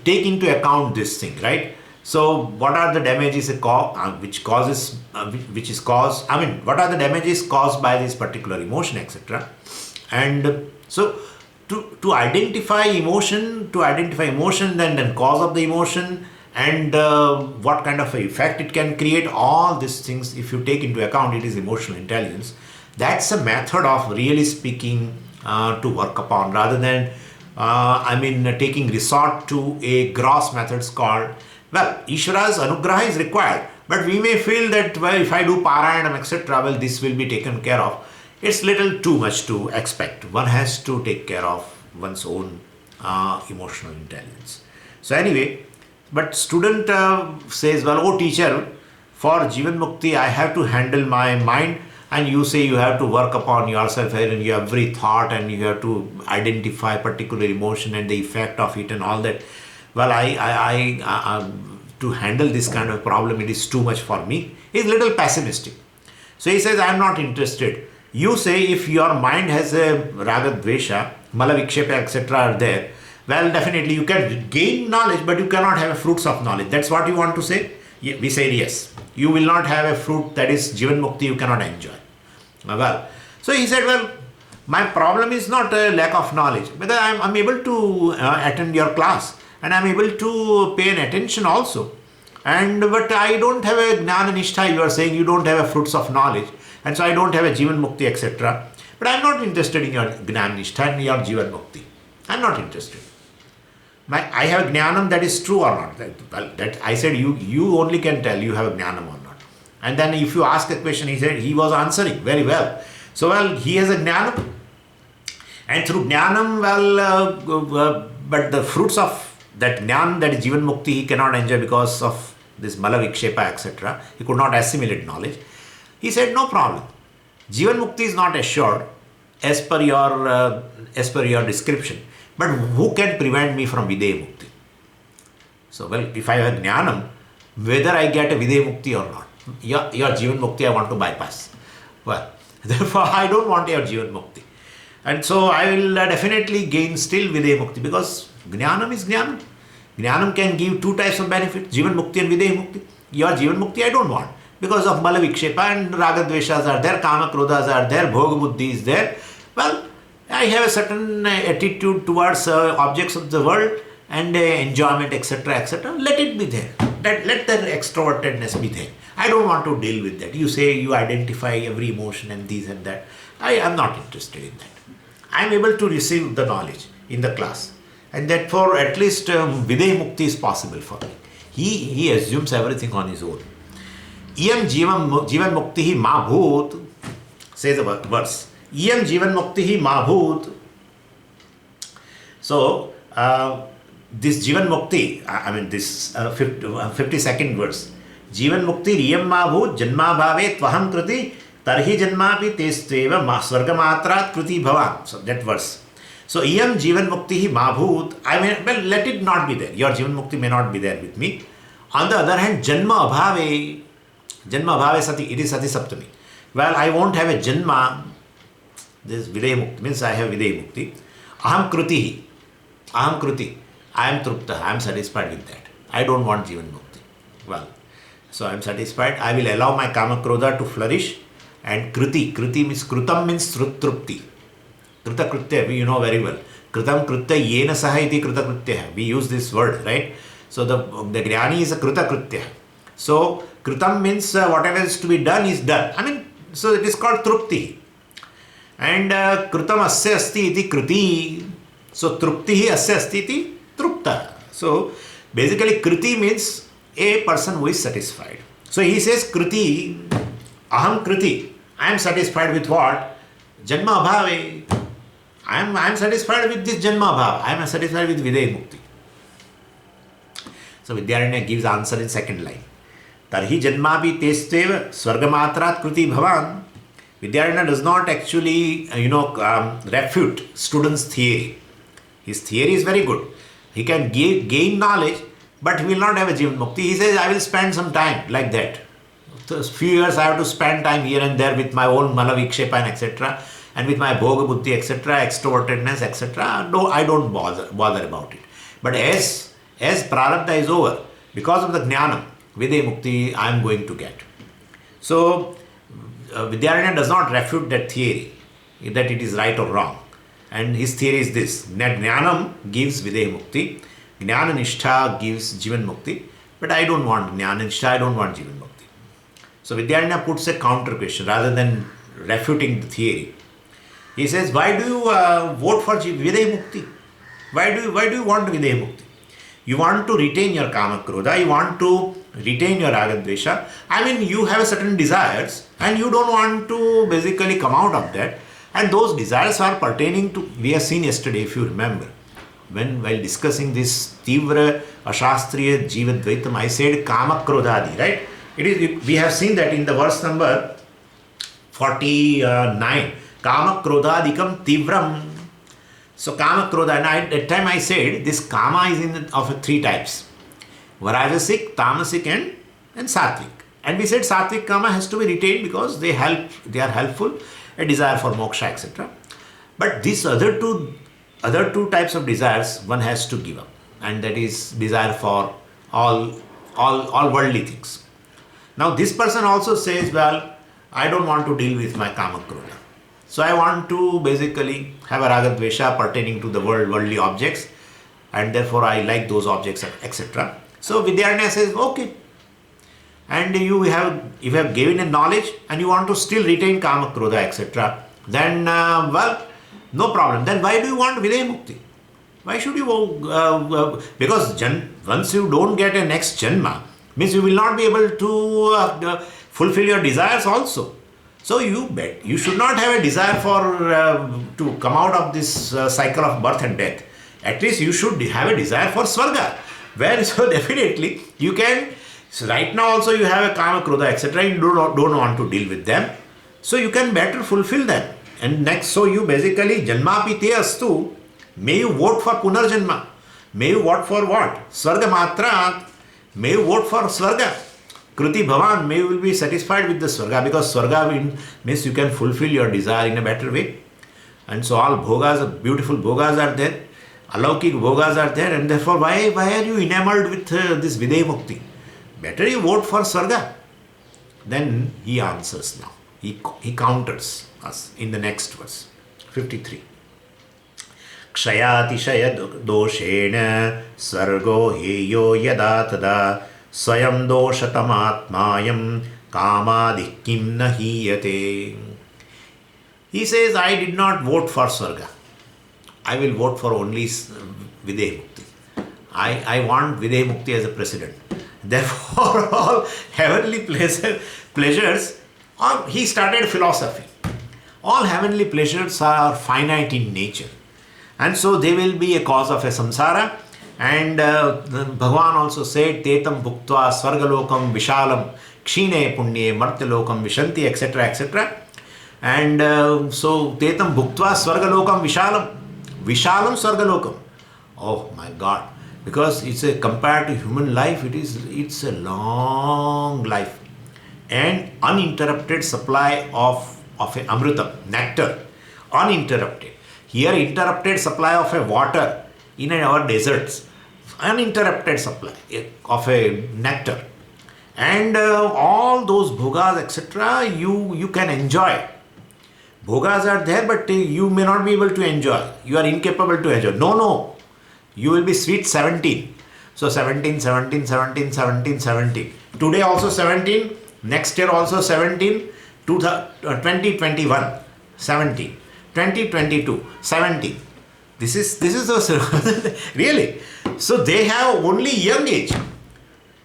take into account this thing, right? So what are the damages what are the damages caused by this particular emotion, etc. And so to identify emotion, then cause of the emotion, and what kind of effect it can create, all these things, if you take into account, it is emotional intelligence. That's a method of really speaking to work upon, rather than taking resort to a gross methods called, well, Ishvara's anugraha is required, but we may feel that, well, if I do Parayanam, etc., well, this will be taken care of. It's little too much to expect. One has to take care of one's own emotional intelligence. So anyway, but student says, well, oh teacher, for Jivan Mukti, I have to handle my mind, and you say you have to work upon yourself in your every thought, and you have to identify particular emotion and the effect of it and all that. Well, I to handle this kind of problem, it is too much for me. He's a little pessimistic. So he says, I am not interested. You say if your mind has a raga, dvesha, mala vikshepa, etc. are there, well, definitely you can gain knowledge, but you cannot have fruits of knowledge. That's what you want to say? We say yes. You will not have a fruit, that is Jivan Mukti, you cannot enjoy. Well, so he said, well, my problem is not a lack of knowledge, but I'm able to attend your class, and I'm able to pay an attention also. But I don't have a Jnana Nishtha, you are saying you don't have a fruits of knowledge, and so I don't have a Jivan Mukti, etc. But I'm not interested in your Jnana Nishtha and your Jivan Mukti. I'm not interested. I have Jnanam, that is true or not. That I said, you only can tell you have Jnanam or not. And then if you ask a question, he said he was answering very well. So, well, he has a Jnanam. And through Jnanam, but the fruits of that Jnana, that is Jivan Mukti, he cannot enjoy because of this Mala Vikshepa, etc. He could not assimilate knowledge. He said, no problem. Jivan Mukti is not assured as per your description. But who can prevent me from Videya Mukti? So, well, if I have Jnanam, whether I get a Videya Mukti or not, your Jivan Mukti I want to bypass. Well, therefore I don't want your Jivan Mukti. And so I will definitely gain still Videya Mukti, because Jnanam is Jnanam. Jnanam can give two types of benefit, Jivan Mukti and Videya Mukti. Your Jivan Mukti I don't want, because of Mala Vikshepa and Raga Dveshas are there, Kama Krodhas are there, Bhoga Buddhi is there. Well, I have a certain attitude towards objects of the world and enjoyment, etc., etc. Let it be there. Let the extrovertedness be there. I don't want to deal with that. You say you identify every emotion and these and that. I am not interested in that. I am able to receive the knowledge in the class, and therefore at least Videya Mukti is possible for me. He assumes everything on his own. Iyam Jivan Mukti ma bhoot, says the verse. Iyam Jivan Mukti ma bhoot. So, this Jivan Mukti, this 52nd verse. जीवन मुक्ति रियम मा भूत जन्मा भावे त्वहम कृति तरहि जन्मापि तेस्त्वेव स्वर्गमात्रात् कृति भवान्. So that verse. So iyam जीवन मुक्ति ही मा भूत. I mean, well, let it not be there. Your जीवन मुक्ति may not be there with me. On the other hand, janma abhave sati, it is sati saptami. Well, I won't have a janma. This videya mukti means I have videya mukti. Aham krutihi. Aham kruti. I am trupta. I am satisfied with that. I don't want jivan mukti. Well, so I am satisfied. I will allow my kama krodha to flourish. And kriti. Kriti means krutam means trupti. Krita krutya, you know very well. Kritam krutya yena saha iti krita krutya. We use this word, right? So the Jnani is a krita krutya. So kritam means whatever is to be done is done. I mean, so it is called trupti. And kritam asya asti iti kriti. So trupti asya asti iti trupta. So basically kriti means a person who is satisfied. So he says kriti, aham kriti. I am satisfied with what? Janma abhave. I am satisfied with this janma abhava. I am satisfied with videya mukti. So Vidyaranya gives answer in second line. Tarhi janmapi testeva swargamatrat kriti bhavan. Vidyaranya does not actually, refute student's theory. His theory is very good. He can gain knowledge, but he will not have a jivan mukti. He says, I will spend some time like that. So few years I have to spend time here and there with my own malavikshepa and etc. And with my bhoga buddhi etc. extrovertedness etc. No, I don't bother about it. But as prarabdha is over, because of the jnanam, videya mukti I am going to get. So Vidyaranya does not refute that theory, that it is right or wrong. And his theory is this, that jnanam gives videya mukti, jnana nishtha gives jivan mukti, but I don't want jnana nishtha, I don't want jivan mukti. So Vidyaranya puts a counter question rather than refuting the theory. He says, why do you vote for videya mukti? Why do you want videya mukti? You want to retain your kama krodha, you want to retain your raga dvesha. I mean, you have certain desires and you don't want to basically come out of that. And those desires are pertaining to, we have seen yesterday, if you remember, while discussing this Tivra Ashastriya Jiva Dvaitam, I said kama krodhadi, right? We have seen that in the verse number 49. Kama krodhadikam tivram. So kama krodha, and at that time I said this kama is of three types. Varajasic, tamasic and sattvic. And we said sattvic kama has to be retained because they are helpful, a desire for moksha, etc. But these other two types of desires one has to give up. And that is desire for all worldly things. Now this person also says, well, I don't want to deal with my kama krodha. So I want to basically have a raga dvesha pertaining to the worldly objects, and therefore I like those objects, etc. So Vidyaranya says, okay. And if you have given a knowledge and you want to still retain kama krodha, etc., then well, no problem. Then why do you want videya mukti? Why should you? Because once you don't get a next janma, means you will not be able to fulfill your desires also. So you should not have a desire to come out of this cycle of birth and death. At least you should have a desire for swarga, where so definitely you can. So right now also you have a kama krodha etc. You don't want to deal with them, so you can better fulfill them. And next, so you basically janmapi te astu. May you vote for punarjanma. May you vote for what? Swarga matrat. May you vote for swarga. Kruti bhavan, may you will be satisfied with the swarga, because swarga means you can fulfill your desire in a better way. And so all bhogas, beautiful bhogas are there, alaukik bhogas are there, and therefore why are you enamored with this videya mukti? Better you vote for swarga. Then he answers now. He counters us in the next verse, 53. Kshayatishaya doshena sargo heyo yada tada swayam doshatamaatmayam kamadikim nahiyate. He says, I did not vote for swarga. I will vote for only videya mukti. I want videya mukti as a precedent. Therefore, all heavenly pleasures, he started philosophy. All heavenly pleasures are finite in nature. And so they will be a cause of a samsara. And Bhagavan also said, Tetam bhuktva swargalokam vishalam kshine punye martyalokam vishanti, etc., etc. And so Tetam bhuktva swargalokam vishalam swargalokam. Oh my God. Because it's a, compared to human life, it's a long life and uninterrupted supply of a amritam, nectar, uninterrupted. Here interrupted supply of a water in our deserts, uninterrupted supply of a nectar. And all those bhogas, etc., you can enjoy. Bhogas are there, but you may not be able to enjoy. You are incapable to enjoy. No. You will be sweet 17. So 17, 17, 17, 17, 17. Today also 17. Next year also 17. 2021, 17. 2022, 17. This is also really. So they have only young age.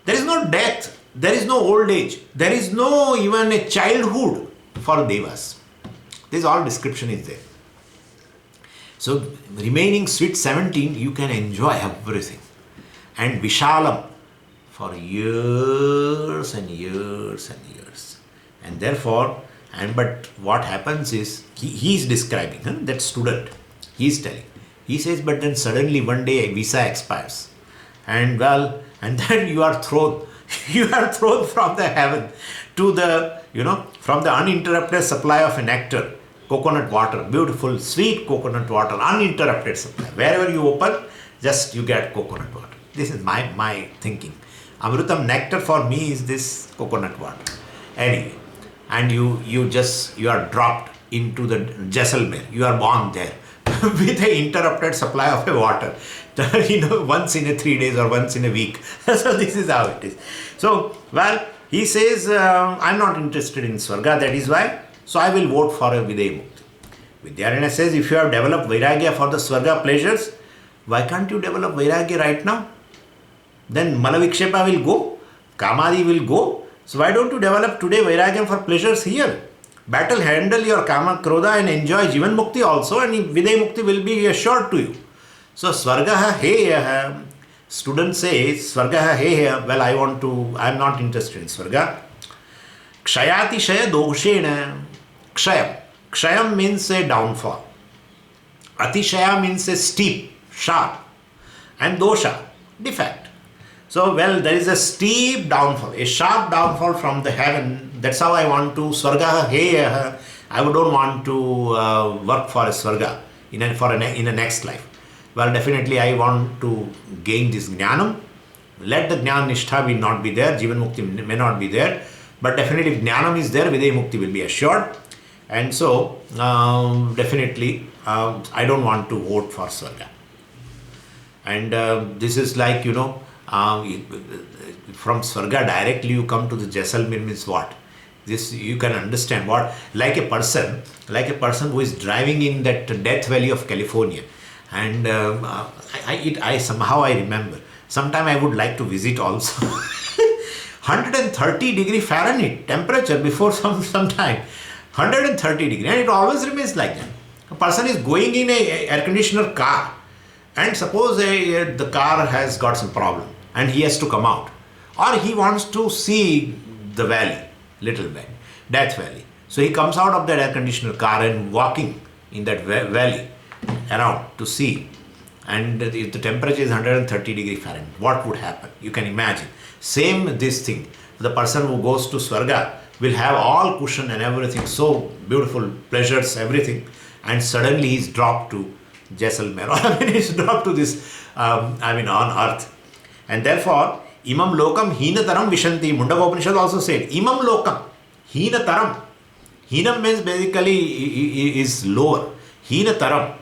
There is no death. There is no old age. There is no even a childhood for devas. This all description is there. So remaining sweet 17, you can enjoy everything. And Vishalam for years and years and years. And therefore, but what happens is, he is describing, that student, he is telling. He says, but then suddenly one day a visa expires. And then you are thrown from the heaven to the, from the uninterrupted supply of a nectar. Coconut water, beautiful, sweet coconut water, uninterrupted supply. Wherever you open, just you get coconut water. This is my thinking. Amrutam nectar for me is this coconut water. Anyway, and you are dropped into the Jaisalmer. You are born there with an interrupted supply of a water. Once in a 3 days or once in a week. So this is how it is. So, he says, I'm not interested in Swarga, that is why. So I will vote for a Videha Mukti. Vidyaranya says, if you have developed Vairagya for the Swarga pleasures, why can't you develop Vairagya right now? Then Malavikshepa will go, Kamadi will go. So why don't you develop today Vairagya for pleasures here? Handle your Kama, Krodha and enjoy Jivan Mukti also, and Videha Mukti will be assured to you. So Swargaha Heyaha, students say, Swargaha Heya, I am not interested in Swarga. Kshayati Shaya Doshena. Kshayam means a downfall. Atishaya means a steep, sharp. And dosha, defect. So, there is a steep downfall, a sharp downfall from the heaven. That's how I want to Swarga. I don't want to work for a Swarga in a next life. Definitely I want to gain this Jnanam. Let the Jnana Nishtha not be there, Jivan Mukti may not be there. But definitely if Jnanam is there, Videha Mukti will be assured. And so, definitely, I don't want to vote for Swarga. And this is like, from Swarga directly you come to the Jaisalmer means what? This you can understand what, like a person who is driving in that death valley of California. And I somehow remember, sometime I would like to visit also. 130 degree Fahrenheit temperature before some time. 130 degree, and it always remains like that. A person is going in a air conditioner car, and suppose the car has got some problem and he has to come out, or he wants to see the valley, little valley, Death Valley. So he comes out of that air conditioner car and walking in that valley around to see. And if the temperature is 130 degree Fahrenheit, what would happen? You can imagine. Same this thing. The person who goes to Swarga will have all cushion and everything, so beautiful, pleasures, everything. And suddenly he is dropped to Jaisalmer. He's dropped to this, on earth. And therefore, imam lokam heenataram vishanti. Mundaka Upanishad also said, imam lokam heenataram. Heenam means basically is lower. Heenataram.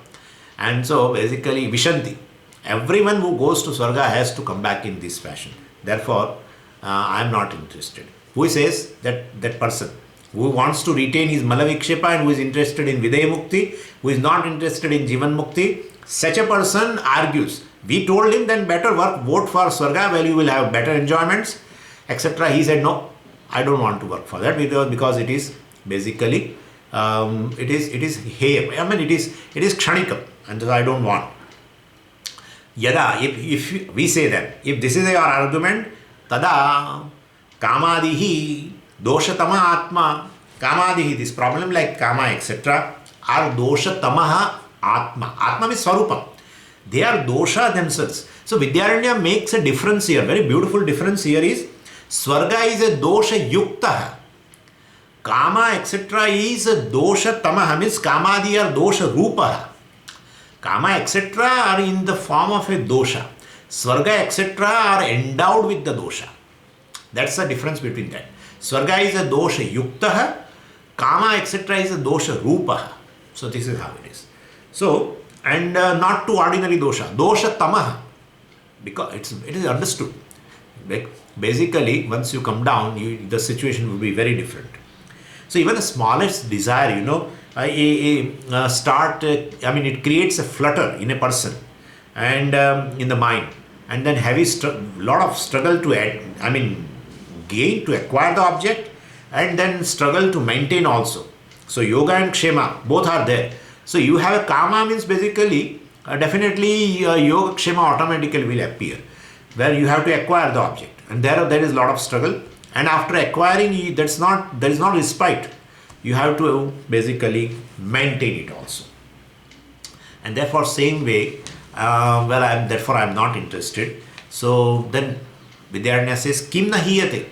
And so basically vishanti. Everyone who goes to Swarga has to come back in this fashion. Therefore, I am not interested. Who says that person who wants to retain his Malavikshepa and who is interested in Videha Mukti, who is not interested in Jivan Mukti, such a person argues. We told him then better vote for Swarga where you will have better enjoyments, etc. He said no, I don't want to work for that because it is basically it is hey, it is kshanikam, and so I don't want. Yada, if we say that, if this is your argument, tada kamadihi doshatama atma, kamadihi, this problem like kama, etc., are doshatamaha atma. Atma means swarupa. They are dosha themselves. So Vidyaranya makes a difference here, very beautiful difference here is, Swarga is a dosha yukta. Kama, etc., is a dosha tamaha, means kamadi are dosha rupa. Kama, etc., are in the form of a dosha. Swarga, etc., are endowed with the dosha. That's the difference between that. Swarga is a dosha yukta, kama, etc., is a dosha rupa. So this is how it is. So, and not to ordinary dosha, dosha tamaha, because it is understood. Basically, once you come down, the situation will be very different. So even the smallest desire, it creates a flutter in a person and in the mind, and then heavy lot of struggle to gain to acquire the object, and then struggle to maintain also. So yoga and kshema both are there. So you have a kama means basically definitely yoga kshema automatically will appear, where you have to acquire the object, and there is a lot of struggle. And after acquiring, there is not respite. You have to basically maintain it also. And therefore, same way, therefore I am not interested. So then Vidyaranya says, Kim nahiyate.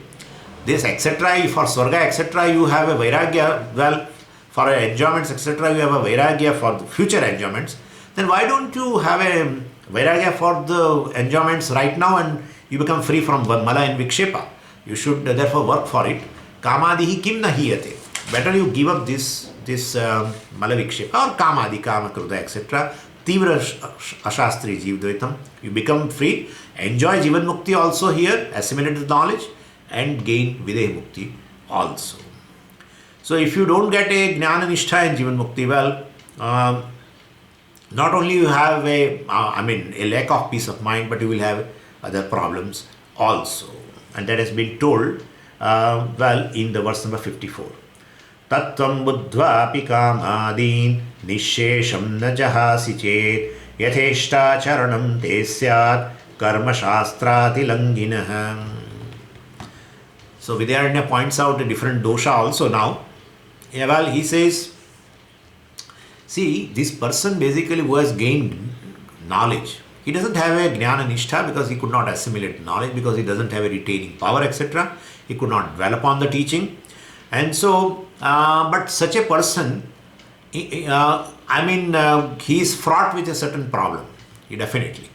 This etc. for Swarga etc. you have a Vairagya, well, for enjoyments etc. you have a Vairagya for the future enjoyments. Then why don't you have a Vairagya for the enjoyments right now and you become free from Mala and Vikshepa? You should therefore work for it. Kamadihi kim nahiyate. Better you give up this Mala Vikshepa or Kamadi, Kama, Kruda, etc. Tivra Ashastri Jivdvaitam. You become free, enjoy Jivan Mukti also here, assimilate the knowledge, and gain Videha Mukti also. So if you don't get a Jnana Nishtha and Jivan Mukti, well, not only you have a lack of peace of mind, but you will have other problems also. And that has been told in the verse number 54. Tattvam buddhva api kamadin nishesham na jahasi chet yatheshta charanam te syat karma shastrati langinah. So Vidyaranya points out a different dosha also now. He says, see, this person basically who has gained knowledge, he doesn't have a jnana nishtha because he could not assimilate knowledge, because he doesn't have a retaining power, etc. He could not dwell upon the teaching. And so, but such a person, he is fraught with a certain problem, definitely.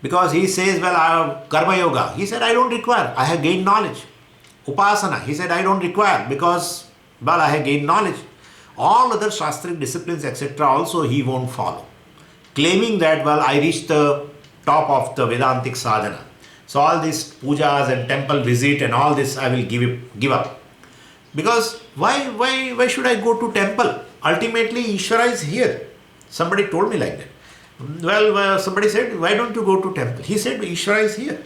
Because he says, well, karma yoga, he said, I don't require, I have gained knowledge. Upasana, he said, I don't require because, I have gained knowledge. All other shastric disciplines, etc. also he won't follow. Claiming that, I reached the top of the Vedantic sadhana. So all these pujas and temple visit and all this I will give up. Because why should I go to temple? Ultimately Ishvara is here. Somebody told me like that. Somebody said, why don't you go to temple? He said, Ishvara is here.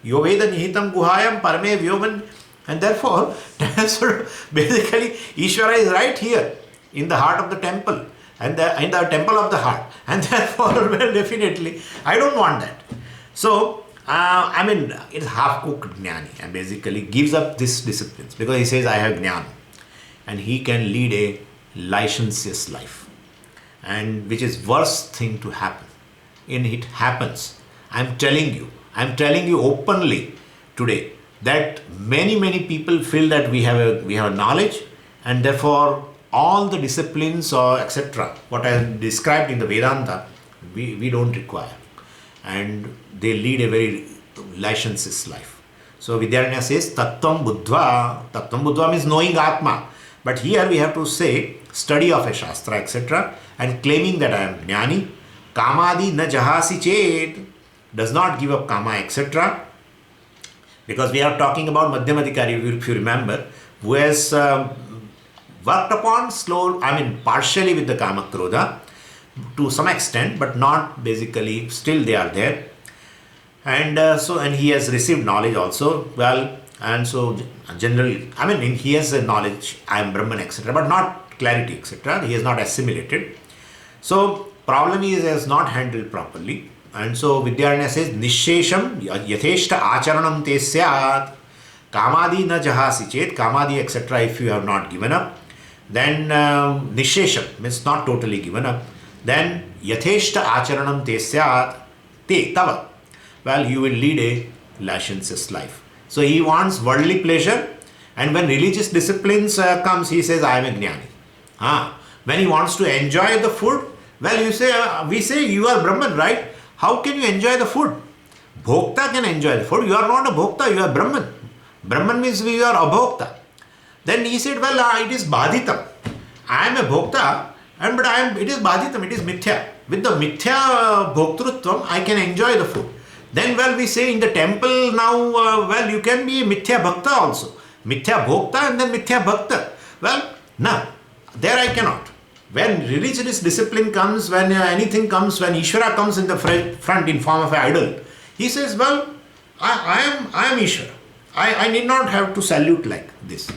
Yoveda nihitam guhayam parame vyoman. And therefore, basically Ishvara is right here in the heart of the temple. And in the temple of the heart. And therefore, definitely, I don't want that. So, it's half-cooked jnani and basically gives up these disciplines because he says, I have jnana. And he can lead a licentious life. And which is worst thing to happen. And it happens. I'm telling you openly today that many people feel that we have a knowledge, and therefore all the disciplines or etc. what I have described in the Vedanta, we don't require. And they lead a very licentious life. So Vidyaranya says, Tattvam Buddhva. Tattvam Buddhva means knowing Atma. But here we have to say, study of a Shastra, etc. and claiming that I am Jnani. Kamadi na jahasi chet. Does not give up Kama, etc. Because we are talking about Madhyamadhikari, if you remember, who has worked upon partially with the Kama Krodha to some extent, but not basically, still they are there. And and he has received knowledge also, and so generally, he has a knowledge, I am Brahman, etc., but not clarity, etc. He has not assimilated. So problem is, he has not handled properly. And so Vidyaranya says, Nishesham yatheshta acharanam te syat. Kamadi na jahasi chet, kamadi etc. If you have not given up, then nishesham means not totally given up. Then yatheshta acharanam te syat te tava. Well, you will lead a licentious life. So he wants worldly pleasure, and when religious disciplines comes, he says, I am a jnani. When he wants to enjoy the food, well, we say you are Brahman, right? How can you enjoy the food? Bhokta can enjoy the food. You are not a bhokta, you are Brahman. Brahman means you are abhokta. Then he said, well, it is badhitam. I am a bhokta, but it is badhitam, it is mithya. With the mithya bhoktrutvam, I can enjoy the food. Then, well, we say in the temple now, you can be a mithya bhakta also. Mithya bhokta and then mithya bhakta. Well, no, there I cannot. When religious discipline comes, when anything comes, when Ishvara comes in the front in form of an idol, he says, well, I am Ishvara. I need not have to salute like this.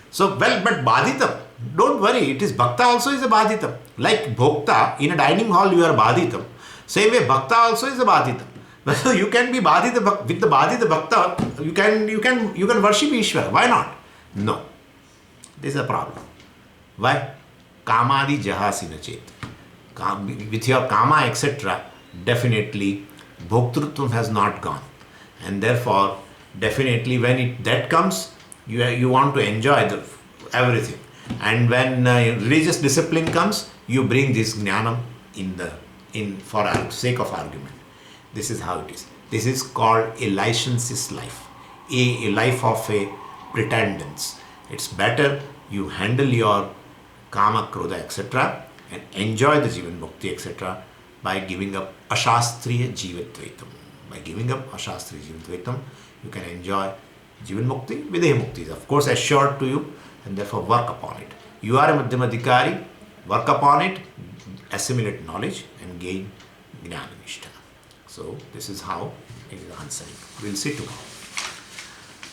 So, well, but badhitam, don't worry, it is bhakta also is a badhitam. Like bhokta, in a dining hall you are badhitam. Same way, bhakta also is a badhitam. So you can be badhita, with the badhita bhakta, you can worship Ishvara. Why not? No. This is a problem. Why? Kamadi jahasi na chet. With your kama, etc., definitely bhoktrutvam has not gone. And therefore, definitely when that comes, you want to enjoy everything. And when religious discipline comes, you bring this jnanam for sake of argument. This is how it is. This is called a licentious life, a life of a pretendance. It's better you handle your kama, krodha, etc. and enjoy the jivan mukti, etc. by giving up ashastriya jivatvaitam. By giving up ashastriya jivatvaitam, you can enjoy jivan mukti. Videha mukti is of course assured to you, and therefore work upon it. You are a madhyamadhikari, work upon it, assimilate knowledge and gain jnana nishtha. So this is how it is answering. We'll see tomorrow.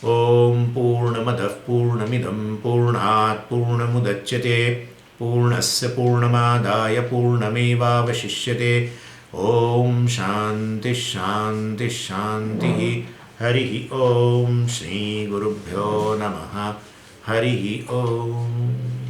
Om Purnamadah Purnamidam Purnat Purnamudachyate Purnasya Purnamadaya Purnameva Vashishyate. Om Shanti Shanti Shanti. Hari Om Shri Gurubhyo Namaha. Hari Om.